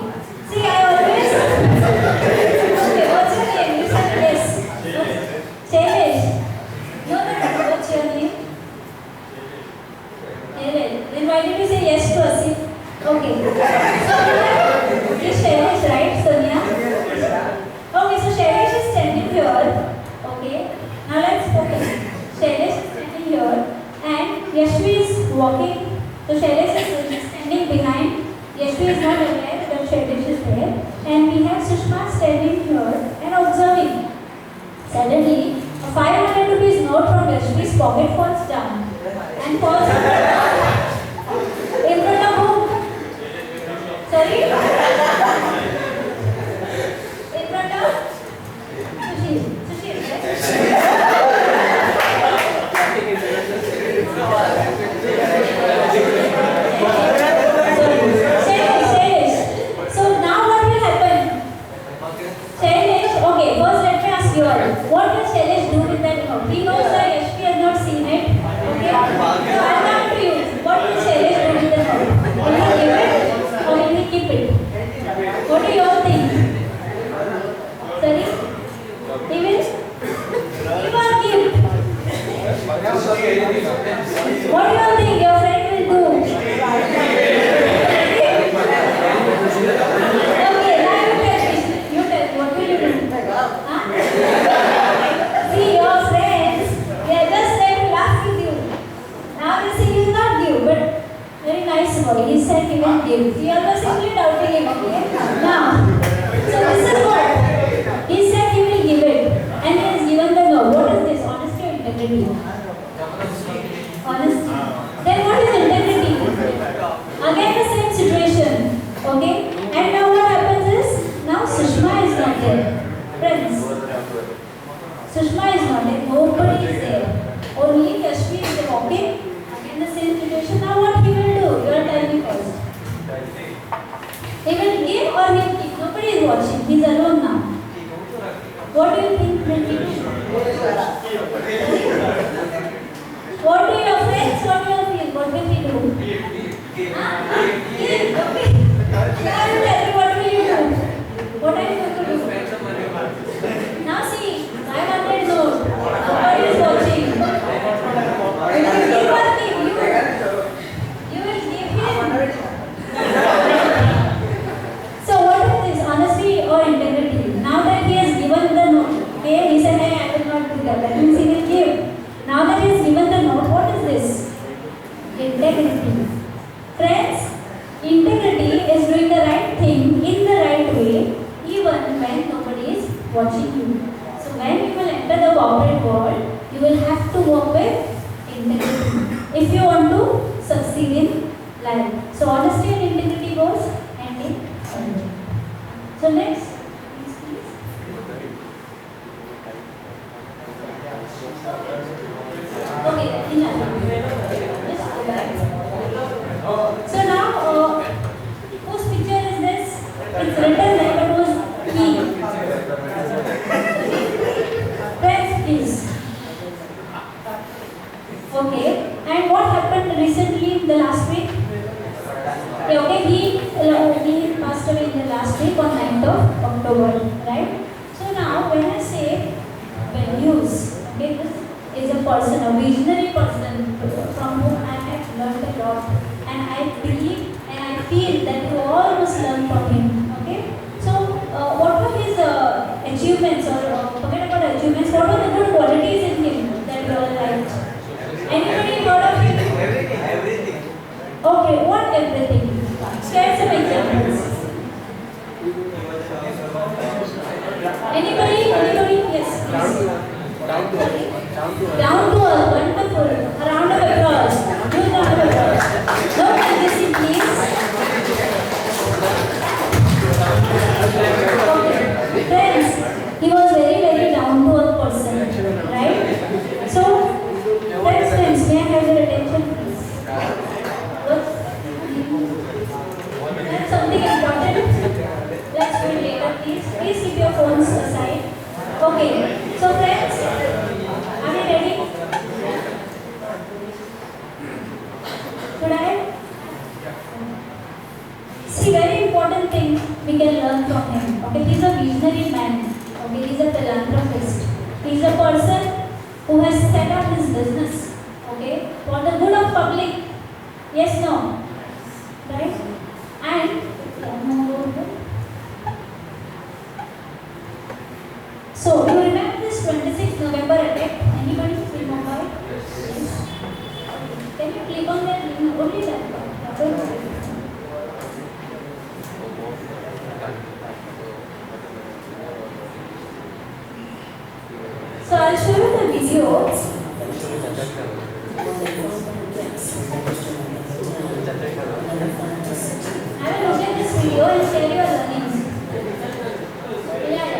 See, I always. Okay, what's your name? You said yes. Shailesh. No. What's your name? Erin. Then why did you say yes to Asif? Okay. So you Shailesh, right, Sonia? Okay, so Shailesh is standing here. Okay. Now let's focus. Shailesh is standing here. And Yashvi is walking, so Shailesh is standing behind. Yashvi is not aware that Shailesh is there. And we have Sushma standing here and observing. Suddenly, a 500 rupees note from Yashvi's pocket falls down. And falls in front of whom? Sorry? In front of Sushil. Sushil, right? So now what will happen? Shailesh, okay, first let me ask you all. What will Shailesh do with that note? He knows that Yashvi has not seen it. Okay? So I'll come to you. What will Shailesh do with the note? Will he give it or will he keep it? What do you all think? Sorry? He will? Give or give? What do you all think your friend will do? Okay, now you tell me. You tell me, what will you do? Huh? See, your friends, they are just there to laugh with you. Now they say he will not give, but very nice boy. He said he will give. You are simply doubting him, okay? Now, So this is what he said he will give it, and he has given the no. What is this? Honesty or integrity? Honesty. Then what is integrity? Again the same situation. Okay. And now what happens is now Sushma is not there. Friends. Sushma is not there. Nobody is there. Only Yashvi is there. Okay. Again the same situation. Now what he will do? You are telling me first. He will give or he will keep. Nobody is watching. He is alone now. What do you think will he do? What do your friends, what do you feel? What will he do? Give. Okay. Now what will you do? What are you going to do? Now see, 500 notes. Nobody is watching. Will you give or give? You will give him. So what is this? Honesty or integrity? Now that he has given the note, okay, he said, hey, I will not do that. That means he will give. Now that he has given the note, what is this? Integrity. Friends, integrity is doing the right thing in the right way, even when nobody is watching you. So when you will enter the corporate world, you will have to work with integrity if you want to succeed in life. So honesty and integrity goes hand in hand. So next, please. Okay, just go back. So now, whose picture is this? It's written like it was he. Friends, please. Okay, and what happened recently in the last week? Okay, he passed away in the last week on 9th of October, right? So now, when I say values, okay, this is a person, a visionary person from whom I have learned a lot, and I believe and I feel that you all must learn from him. Okay, so what were his achievements, or forget about achievements? What were the good qualities in him that you all liked? Anybody heard of him? Everything. Okay, what everything? Share some examples. Anybody? Yes, please. Down to earth, wonderful. A round of applause. Good round of applause. Don't let this in, please. Okay. Friends, he was very down to earth person, right? So, friends, may I have your attention, please? That's something important. Let's do it later, please. Please keep your phones aside. Okay. So, friends, are you ready? Should I? See, very important thing we can learn from him. Okay, he's a visionary man. Okay, he's a philanthropist. He's a person who has set up his business. Okay, for the good of public. Yes, no, right? And so you remember this 26th November attack? Anybody in Mumbai? Yes. Can you click on that link? Only that one. So I'll show you the video. Have a look at this video and share your learnings. Yeah.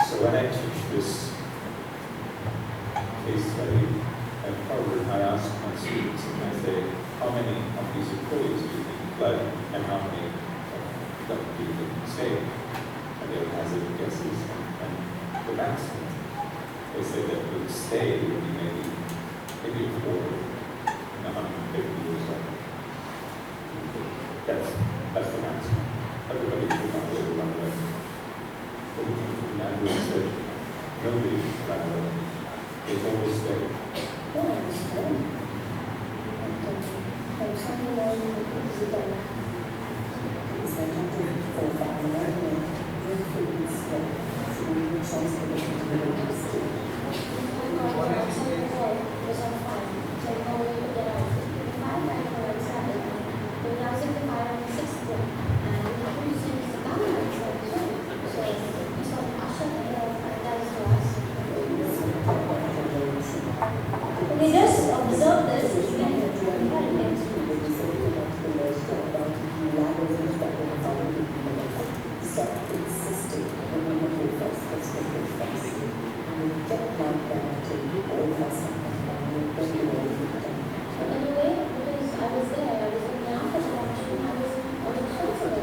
So when I teach this case study at Harvard, I ask my students, and I say, how many of these employees do you think fled, and how many of them do you think stayed? And they would hazard guesses, and the maximum, they say that would stay would be maybe a quarter in 150 years old. That's the maximum. Everybody should not really run away. But we can imagine that nobody should run away. It's always stay. We just observe this. Anyway, because I was there, I was in the after function, I was on the council.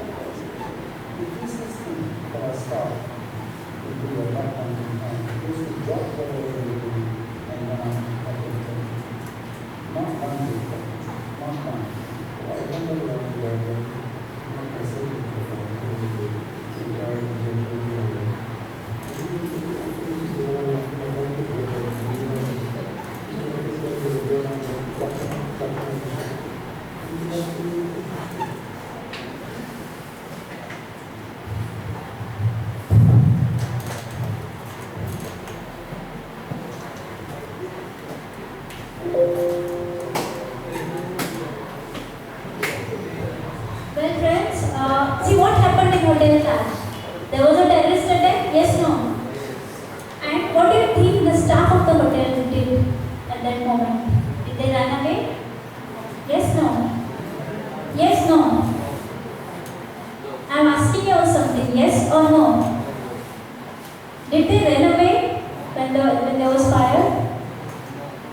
Well, friends, see what happened in Hotel Taj. There was a terrorist attack, yes, no? And what do you think the staff of the hotel did at that moment? Did they run away? Yes, no? Yes, no? I'm asking you something, yes or no? Did they run away when there was fire?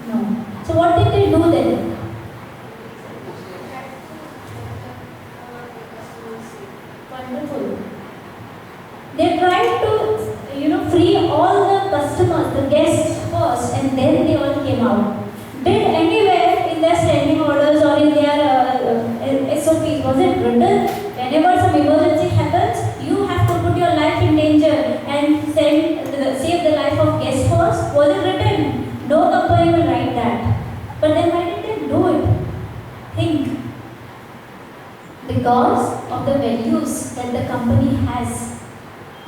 No. So what did they do then? Wonderful. They tried to, free all the customers, the guests first, and then they all came out. Did anywhere in their standing orders or in their SOPs, was it written, whenever some emergency happens, you have to put your life in danger and save the life of guests first? Was it written? No company will write that. But then why did they do it? Think. Because of the values that the company has.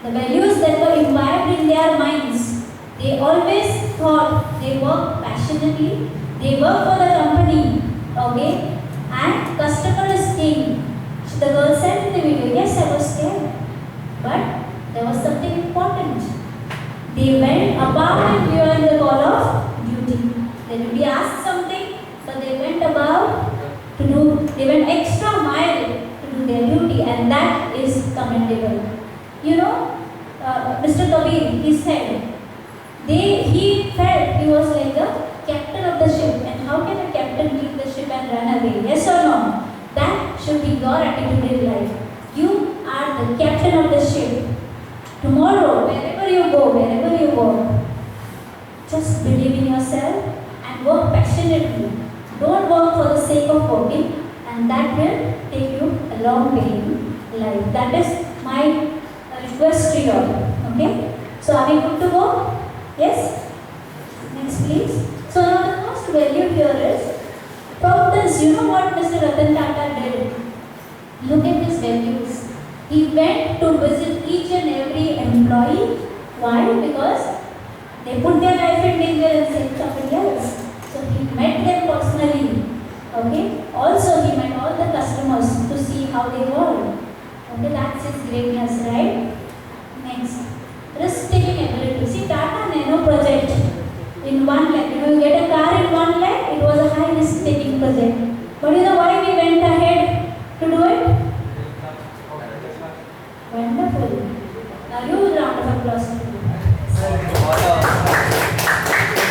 The values that were imbibed in their minds. They always thought they work passionately, they work for the company, okay? And customer is king. So the girl said in the video, yes, I was scared. But there was something important. They went above and beyond the call of duty. They would be asked something, but they went above they went extra mile to do their duty, and that is commendable. Mr. Kabir, he said, he felt he was like the captain of the ship. And how can a captain leave the ship and run away? Yes or no? That should be your attitude in life. You are the captain of the ship. Tomorrow, wherever you go, wherever you work, just believe in yourself and work passionately. Don't work for the sake of working, and that will take you a long way in life. That is my request to you all. Okay? So are we good to go? Yes? Next please. So now the first value here is purpose. You know what Mr. Ratan Tata did? Look at his values. He went to visit each and every employee. Why? Because they put their life in danger and saved somebody else. So he met them personally. Okay. Also he met all the customers to see how they were. Okay, that's his greatness, right? Next, risk-taking ability. See, Tata Nano project in 1 lakh. You get a car in 1 lakh. It was a high risk-taking project. But you know why we went ahead to do it? Wonderful. Now you round of applause.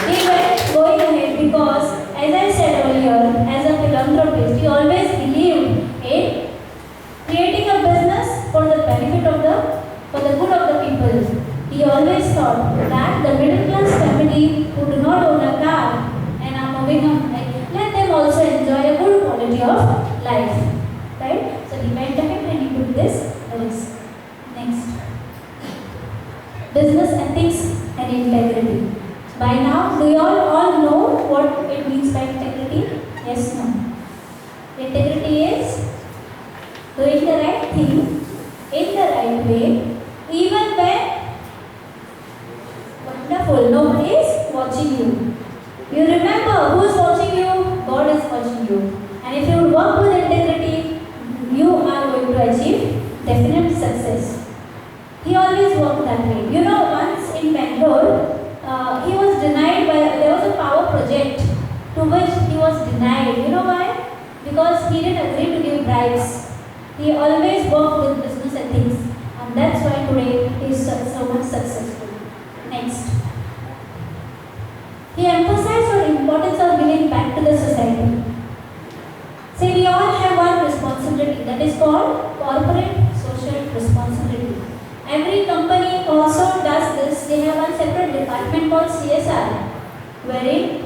He went going ahead because, as I said earlier, as a philanthropist, he always believed in creating a business for the benefit of for the good of the people. He always thought that the middle class family who do not own a car and are moving on, let them also enjoy a good quality of life. Right? So he went ahead and he took this risk. Next. Business ethics and integrity. By now, do you all know what it means by integrity? Yes, no. Integrity is doing the right thing in the right way, even when wonderful, nobody is watching you. You remember who is watching you? God is watching you. And if you work with integrity, you are going to achieve definite success. He always worked that way. You know, once in Bangalore, he was denied there was a power project to which he was denied. You know why? Because he didn't agree to give bribes. He always worked with business ethics, and that's why today he is so much successful. Next. He emphasized the importance of giving back to the society. See, we all have one responsibility that is called corporate social responsibility. Every company also does this. They have one separate department called CSR, wherein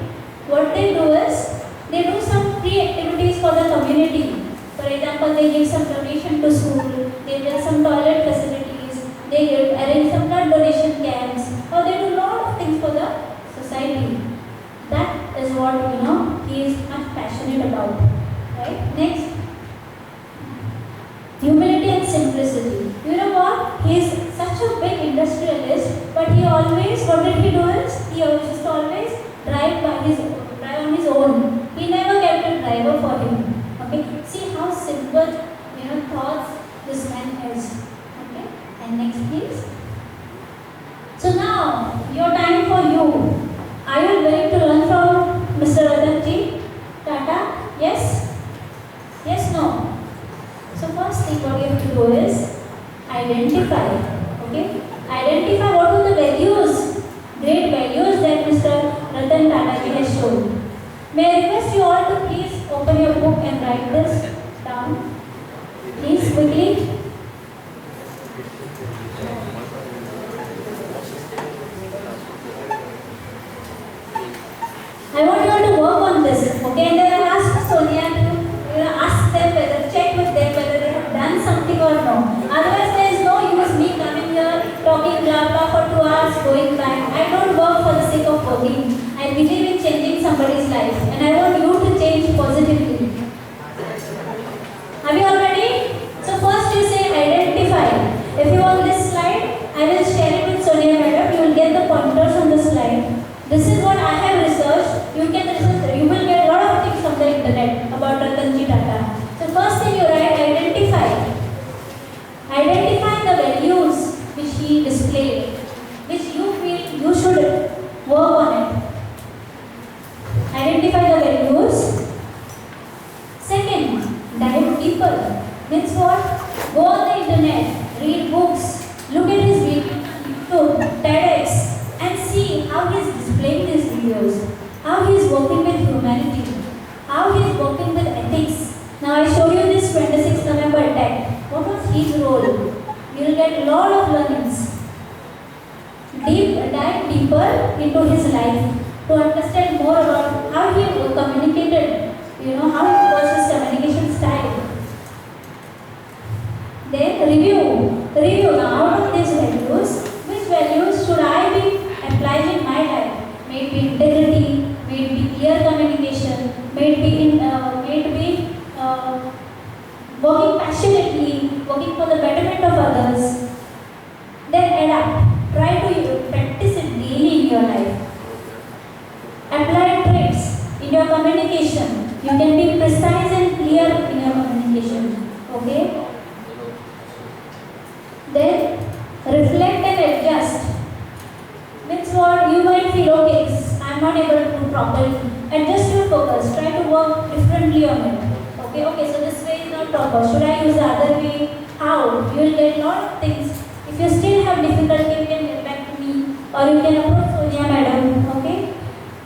what they do is they do some free activities for the community. For example, they give some donation to school, they build some toilet facilities, they arrange some blood donation camps, or they do a lot of things for the society. That is what he is much passionate about. Right? Next, humility and simplicity. You know what? He is such a big industrialist, but he always, what did he do is, he used to always drive on his own. He never kept a driver for him. Okay, see how simple, thoughts this man has. Okay, and next please. So now, your time for you. Are you willing to learn from Mr. Ratan Tata? Yes? Yes, no? So first thing what you have to do is identify. Okay, identify what are the values, great values that Mr. Ratan Tata has shown. May I request you all to please open your book and write this down. Please, quickly. I want you all to work on this, okay? And then I'll ask Sonia to ask them check with them whether they have done something or no. Otherwise, there is no use me coming here, talking blah blah for 2 hours, going back. I don't work for the sake of working. I believe in changing somebody's life, and I want you to change positively. Are we all ready? So first you say identify. If you want this slide, I will share it with Sonia madam. You will get the pointers on the slide. This is what I have researched. You can research. You will get a lot of things from the internet about Ratanji Tata. So first thing you write, identify. Identify the values which he displayed, which you feel you should work on it. Identify the values. Second, dive deeper. Means what? Go on the internet, read books, look at his videos on YouTube, TEDx, and see how he is displaying these videos, how he is working with humanity, how he is working with ethics. Now I showed you this 26th November attack. What was his role? You will get a lot of learnings. Dive deeper into his life to understand more about how he communicated, how it was his communication style. Then review now out of these values, which values should I be applying in my life? May it be integrity, may it be clear communication, may it be working passionately, working for the betterment of others, then adapt. Try to practice it daily in your life. Apply traits in your communication. You can be precise and clear in your communication. Okay? Then reflect and adjust. Means what? You might feel, okay, I'm not able to do properly. Adjust your focus. Try to work differently on it. Okay, so this way is not proper. Should I use the other way? How? You will get a lot of things. If you still have difficulty, you can get back to me or you can approach Sonia madam. Okay?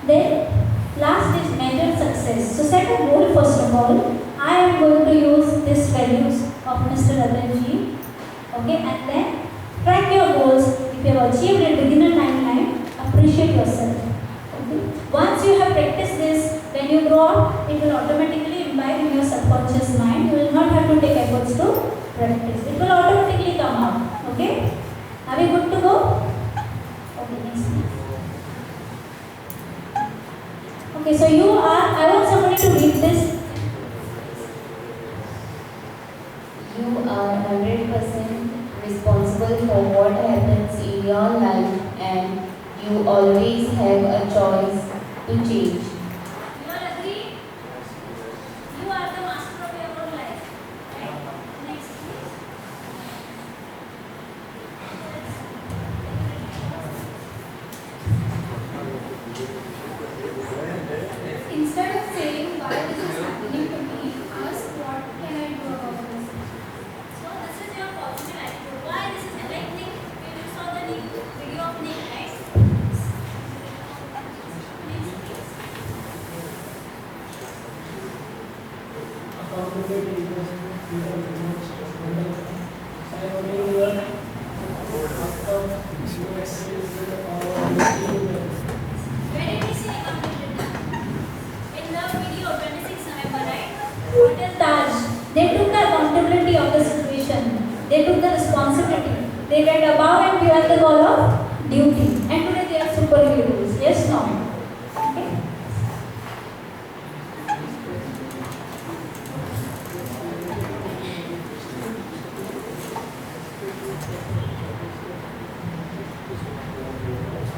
Then last is measure success. So set a goal first of all. I am going to use these values of Mr. Ratanji. Okay, and then track your goals. If you have achieved it within a timeline, appreciate yourself. Okay? Once you have practiced this, when you grow up, it will automatically imbibe in your subconscious mind. You will not have to take efforts to practice. It will automatically come out. Okay? Are we good to go? Okay, next please. Okay, so I want somebody to read this. You are 100% responsible for what happens in your life, and you always have a choice to change. You all agree? You are the master of your own life. Right? Next please. Instead of saying why this is happening to me, ask what can I do about this. So this is your positive attitude. Why this is affecting? You saw the video of Nick, right? Next please. Accountability is the most fundamental. I only learn outcome you experience or Where did we see accountability? In the video 26 November, right? Hotel Taj. They took the accountability of the situation. They took the responsibility. They went above and beyond the call of duty. And today they are superheroes. Yes, no? Okay.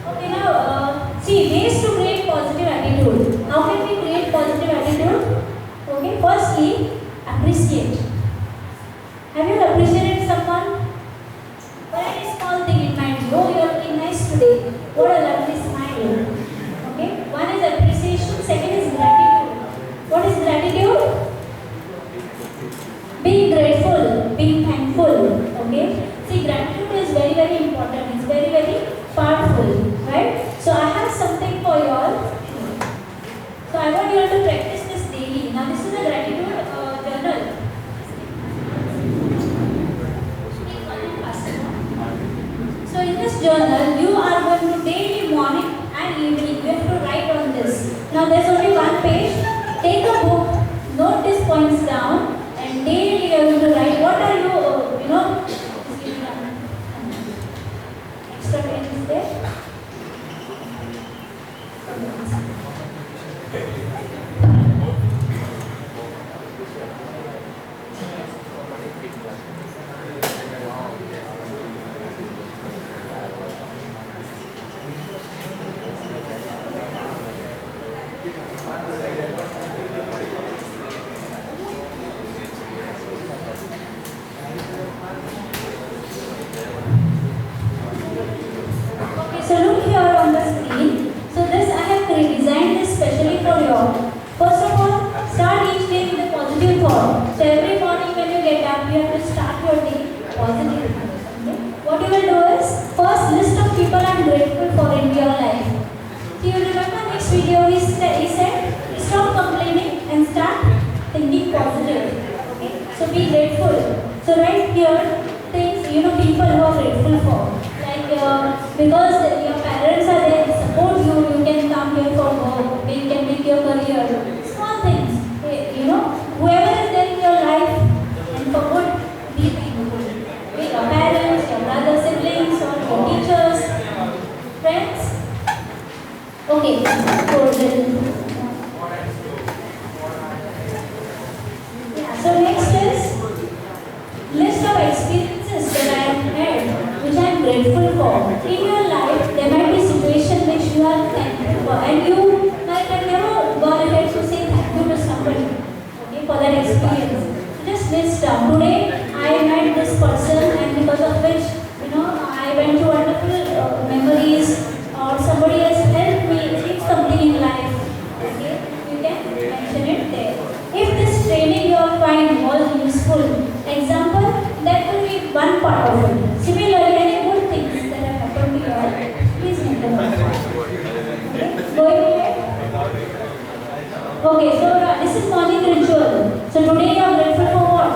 Okay, now see ways to create positive attitude. How can we create positive attitude? Okay, firstly, appreciate. Have you appreciated someone? For any small thing in mind, oh, you are looking nice today. What a lovely smile. Okay, one is appreciation, second is gratitude. What is gratitude? Being grateful, being thankful. Okay, see, gratitude is very, very important. It's very, very powerful, right? So I have something for you all. So I want you all to practice this daily. Now this is a gratitude journal. So in this journal, you are going to daily morning and evening, you have to write on this. Now there's only one page. Take a book, note these points down, and daily you are going to write what are you, extra pen is there. Okay, so look here on the screen. So this I have designed this specially for you all. First of all, start each day with a positive thought. So every morning when you get up, you have to start your day positively. Okay? What you will do is, first list of people I am grateful for in your life. So you remember next video he said, stop complaining and start thinking positive. Okay? So be grateful. So right here, things, people who are grateful for. Like, because your parents are there, support you, you can come here for work, you can make your career. Small things, whoever is there in your life, and for good, be thankful. With your parents, your brothers, siblings, or your teachers, friends. Okay, yeah, so next is for. In your life, there might be situations which you are thankful for, and you might have never gone ahead to say thank you to somebody, okay, for that experience. So just list down. Today, I met this person, and because of which, I went through wonderful memories, or somebody has helped me achieve something in life. Okay, you can mention it there. If this training you are find was useful, example, that will be one part of it. Similarly, any good things that have happened to you all, please mention it. Okay, going ahead. Okay, so this is morning ritual. So today you are grateful for what?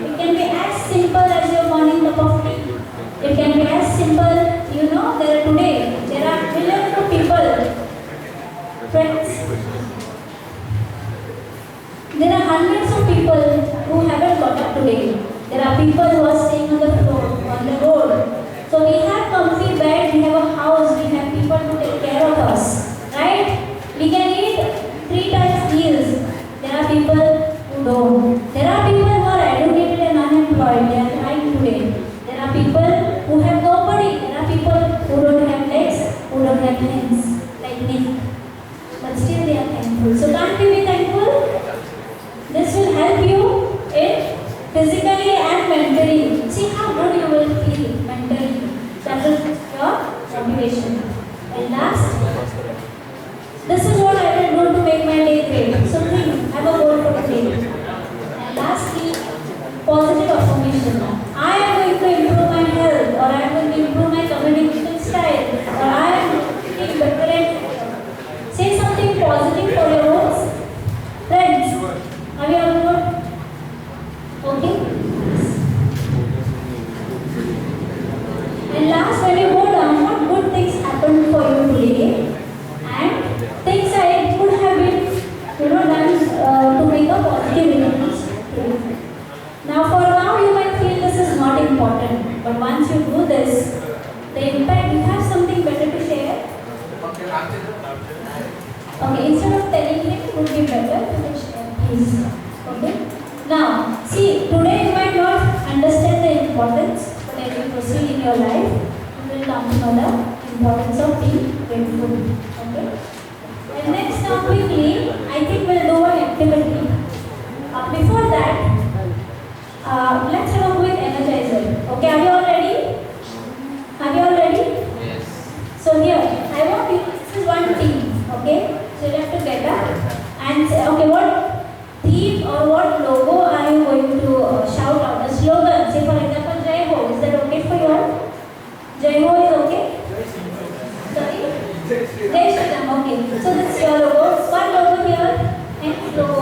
It can be as simple as your morning cup of tea. It can be as simple, there are millions of people, friends. There are hundreds of people who haven't got up today. There are people who are staying on the floor, on the road. So we have comfy bed, we have a house, we have people to take care of us, right? We can eat 3 times meals. There are people who don't. There are people who are educated and unemployed. They are trying today. There are people who have nobody. There are people who don't have legs, who don't have hands, like me. But still they are thankful. So can't you be thankful? This will help you in physically and mentally. See how good you will feel mentally. That is your motivation. And last, this is what I will do to make my day great. So think, have a goal for the day. And lastly, positive affirmation. I am going to improve my health, or I am going to improve my communication style, or I am getting better at. Say something positive for your own friends. Are you all good? Okay? And last, when you go down, what good things happened for you today? And things I could have been, done to make a positive difference today. Now, for now, you might feel this is not important, but once you do this, the impact, you have something better to share. Okay, instead of telling him, it would be better to share, please. Okay. Now, see, today you might not understand the importance, but as you proceed in your life, you will come to know the importance of being grateful. Okay. And next, now quickly, I think we'll do an activity. Before that, let's have a quick energizer. Okay, are you all ready? Are you all ready? Yes. So here, I want you, this is one team. Okay, so you have to get up and say, okay, what theme or what logo are you going to shout out? The slogan, say for example, Jai Ho. Is that okay for you all? Jai Ho is okay? Sorry? Jai Shri Ram, okay. So this is your logo. One logo here and logo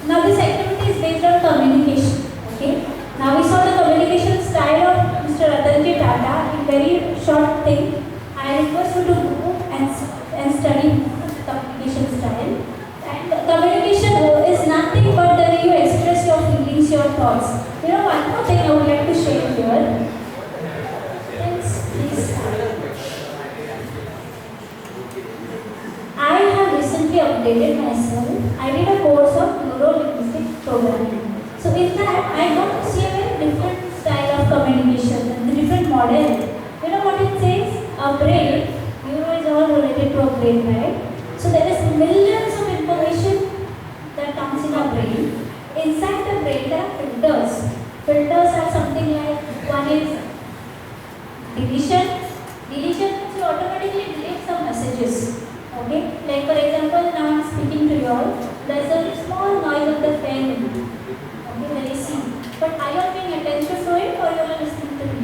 Now this activity is based on communication. Okay. Now we saw the communication style of Mr. Ratanji Tata in very short thing. I request you to go and study communication style. And communication is nothing but the way you express your feelings, your thoughts. You know, one more thing I would like to share here. Please. I have recently updated myself. I did a course of neuro-linguistic programming. So in that, I got to see a very different style of communication and the different model. You know what it says? A brain. Neuro is all related to a brain, right? So there is millions of information that comes in our brain. Inside the brain, there are filters. Filters are something like, one is deletion. Deletion means you automatically delete some messages. Okay? Like for example, now I am speaking to you all. There is a small noise of the fan. Okay, very see. But are you paying attention to it or you are listening to me?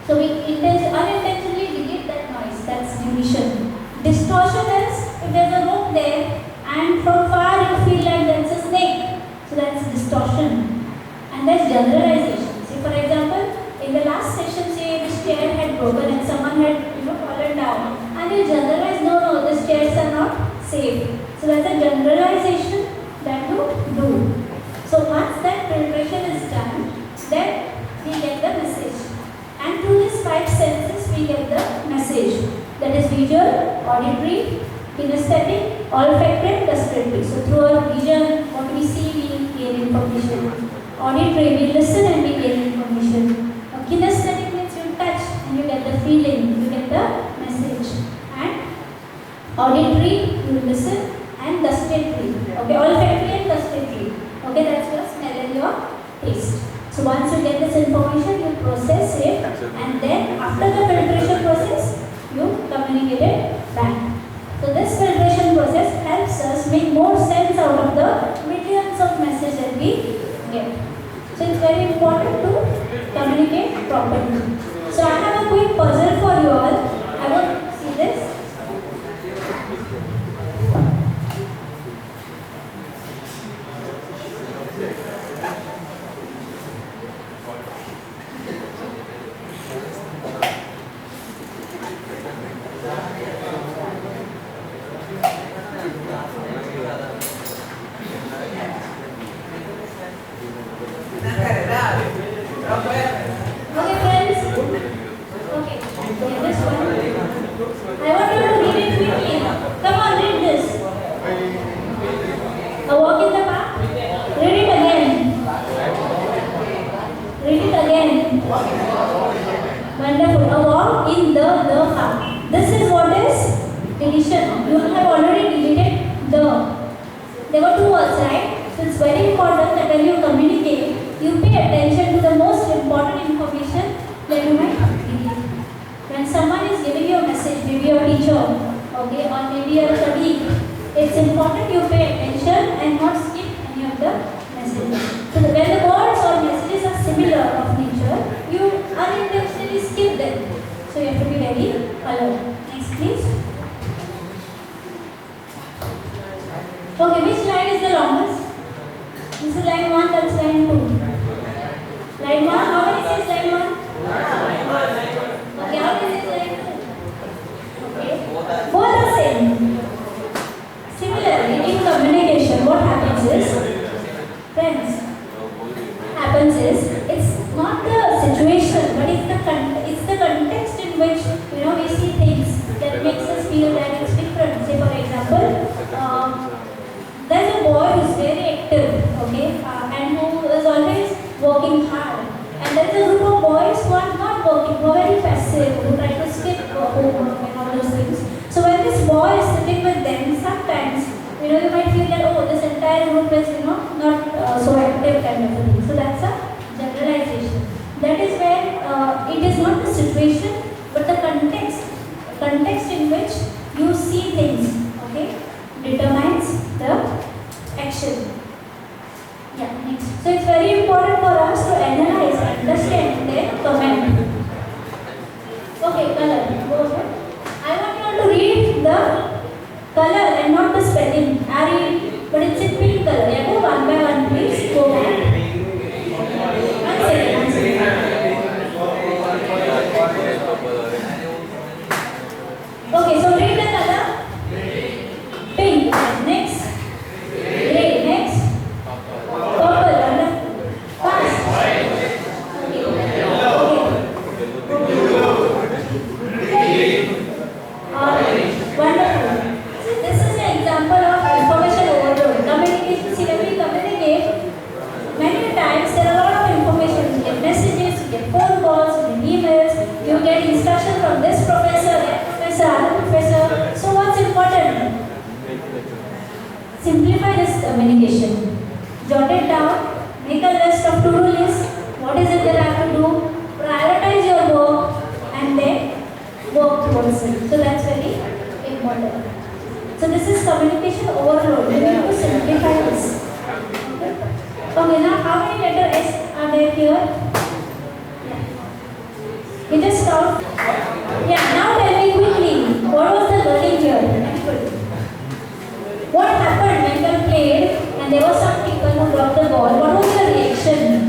So we unintentionally delete that noise. That's deletion. Distortion is if there is a room there and from far you feel like that's a snake. So that's distortion. And that's generalization. See, for example, in the last session, say this chair had broken and someone had fallen down, and you generalize, no, these chairs are not safe. So that's a generalization that you do. So once that filtration is done, then we get the message. And through these 5 senses, we get the message. That is visual, auditory, kinesthetic, olfactory, gustatory. So through our vision, what we see, we gain information. Auditory, we listen and we gain information. Kinesthetic means you touch and you get the feeling, you get the message. And auditory, you listen, and gustatory. Okay, olfactory and gustatory. Okay, that's your smell and your taste. So once you get this information, you process it, and then after the filtration process, you communicate it back. So this filtration process helps us make more sense out of the millions of messages that we get. So it's very important to communicate properly. So I have a quick puzzle for you all. I want to see this. Okay friends. Okay. This one. I want you to read it quickly. Come on, read this. A walk in the park. Read it again. Read it again. Wonderful. A walk in the park. This is what is deletion. You have already deleted the. There were 2 words, right? So it's very important that when you communicate, you pay attention to the most important information that you might delete. When someone is giving you a message, maybe your teacher, okay, or maybe your colleague, it's important you pay attention and not skip any of the messages. So when the words or messages are similar of nature, you unintentionally skip them. So you have to be very alert. Next please. Okay, which line is the longest? This is line 1, that's line 2. Line 1, how many says line 1? Okay, how many says line 2? Okay, both are same. Similarly, in communication, what happens is, friends, it's not the situation, but it's the context in which we see things that makes us feel that it's different. Say for example, there's a boy who's very active, okay, and who is always working hard. And there's a group of boys who are not working, who are very passive, who try to skip homework and all those things. So when this boy is sitting with them, sometimes, you might feel that, oh, this entire group is, not so active kind of a thing. So that's a generalization. That is where it is not the situation, but the context in which you see things, okay, determines the action. Yeah, next. So it's very important for us to analyze, understand, and then comment. Okay, color. Go ahead. I want you all to read the color and not the spelling. I read, but it's in pink color. Yeah. simplify this communication. Jot it down, make a list of to-do list, what is it that I have to do, prioritize your work, and then work towards it. So that's very important. So this is communication overload. We need to simplify this. Okay, now how many letter S are there here? Yeah. You just count. Yeah, now tell me quickly, what was the learning here? What happened when you played and there were some people who dropped the ball? What was your reaction?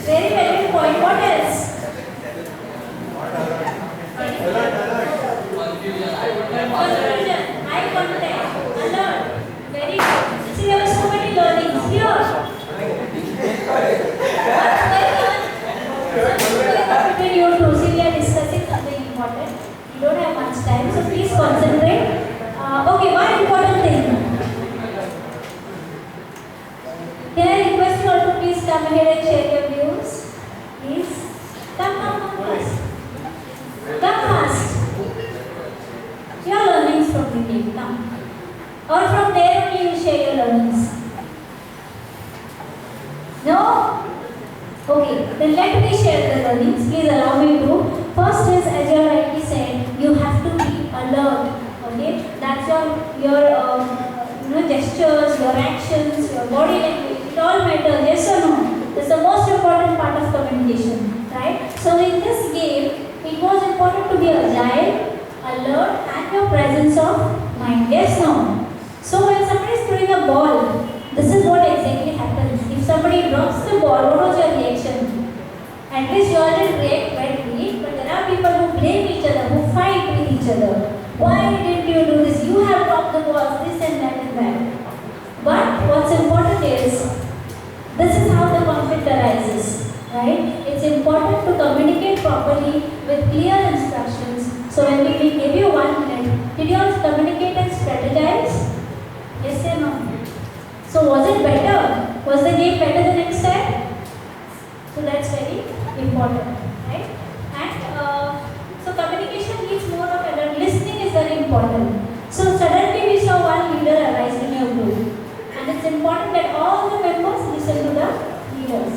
Very valid point. What else? Confusion, eye contact, alert. Very good. See, there were so many learnings here. What's going on? Between you two, see, we are discussing something important. You don't have much time, so please concentrate. Okay, one important thing. Can I request you all to please come ahead and share your views? Please. Come fast. Come fast. Your learnings from the game. Come. Or from there only you share your learnings. No? Okay, then let me share the learnings. Please allow me to. First is, as you rightly said, you have to be alert. Okay? That's your gestures, your actions, your body language. It all matters, yes or no? That's the most important part of communication, right? So in this game, it was important to be agile, alert, and your presence of mind. Yes, no? So when somebody is throwing a ball, this is what exactly happens. If somebody drops the ball, what was your reaction? At least you already react badly, but there are people who blame each other, who fight with each other. Why didn't you do this? You have dropped the balls, this and that and that. But what's important is, this is how the conflict arises, right? It's important to communicate properly with clear instructions. So when we give you 1 minute, did you all communicate and strategize? Yes or no? So was it better? Was the game better the next time? So that's very important, right? And so communication needs more of alert. Listening is very important. So suddenly we saw one leader arise in your group. And it's important that all the members listen to the leaders,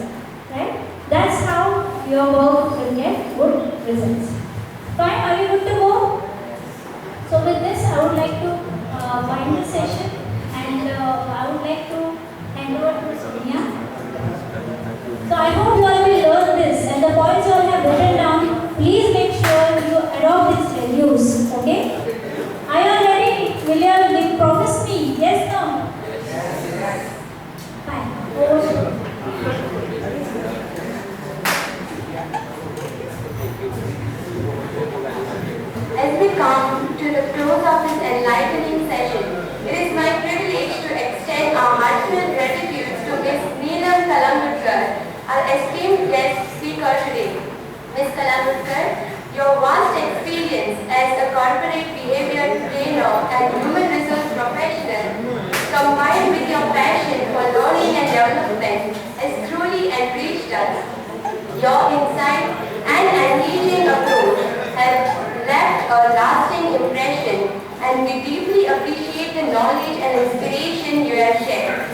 right? That's how your work will get good results. Fine, are you good to go? So with this, I would like to wind the session, and I would like to hand over to Sonia. So I hope you all will learn this, and the points you all have written down, please make sure you adopt these values, okay? Are you all ready? Will you promise me? Yes, no? Fine. Over to you. As we come to the close of this enlightening session, it is my privilege to extend our heartfelt gratitude to Ms. Neelam Kalamudkar, our esteemed guest speaker today. Ms. Kalamudkar, your vast experience as a corporate behavior trainer and human resource professional, combined with your passion for learning and development, has truly enriched us. Your insight and engaging approach have left a lasting impression, and we deeply appreciate the knowledge and inspiration you have shared.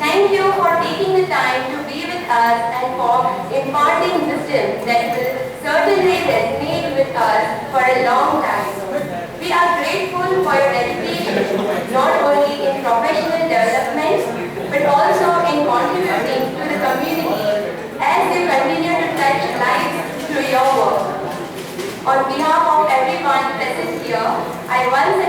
Thank you for taking the time to be with us and for imparting wisdom that will certainly resonate with us for a long time. We are grateful for your dedication, not only in professional development, but also in contributing to the community as you continue to touch lives through your work. On behalf of everyone present here, I once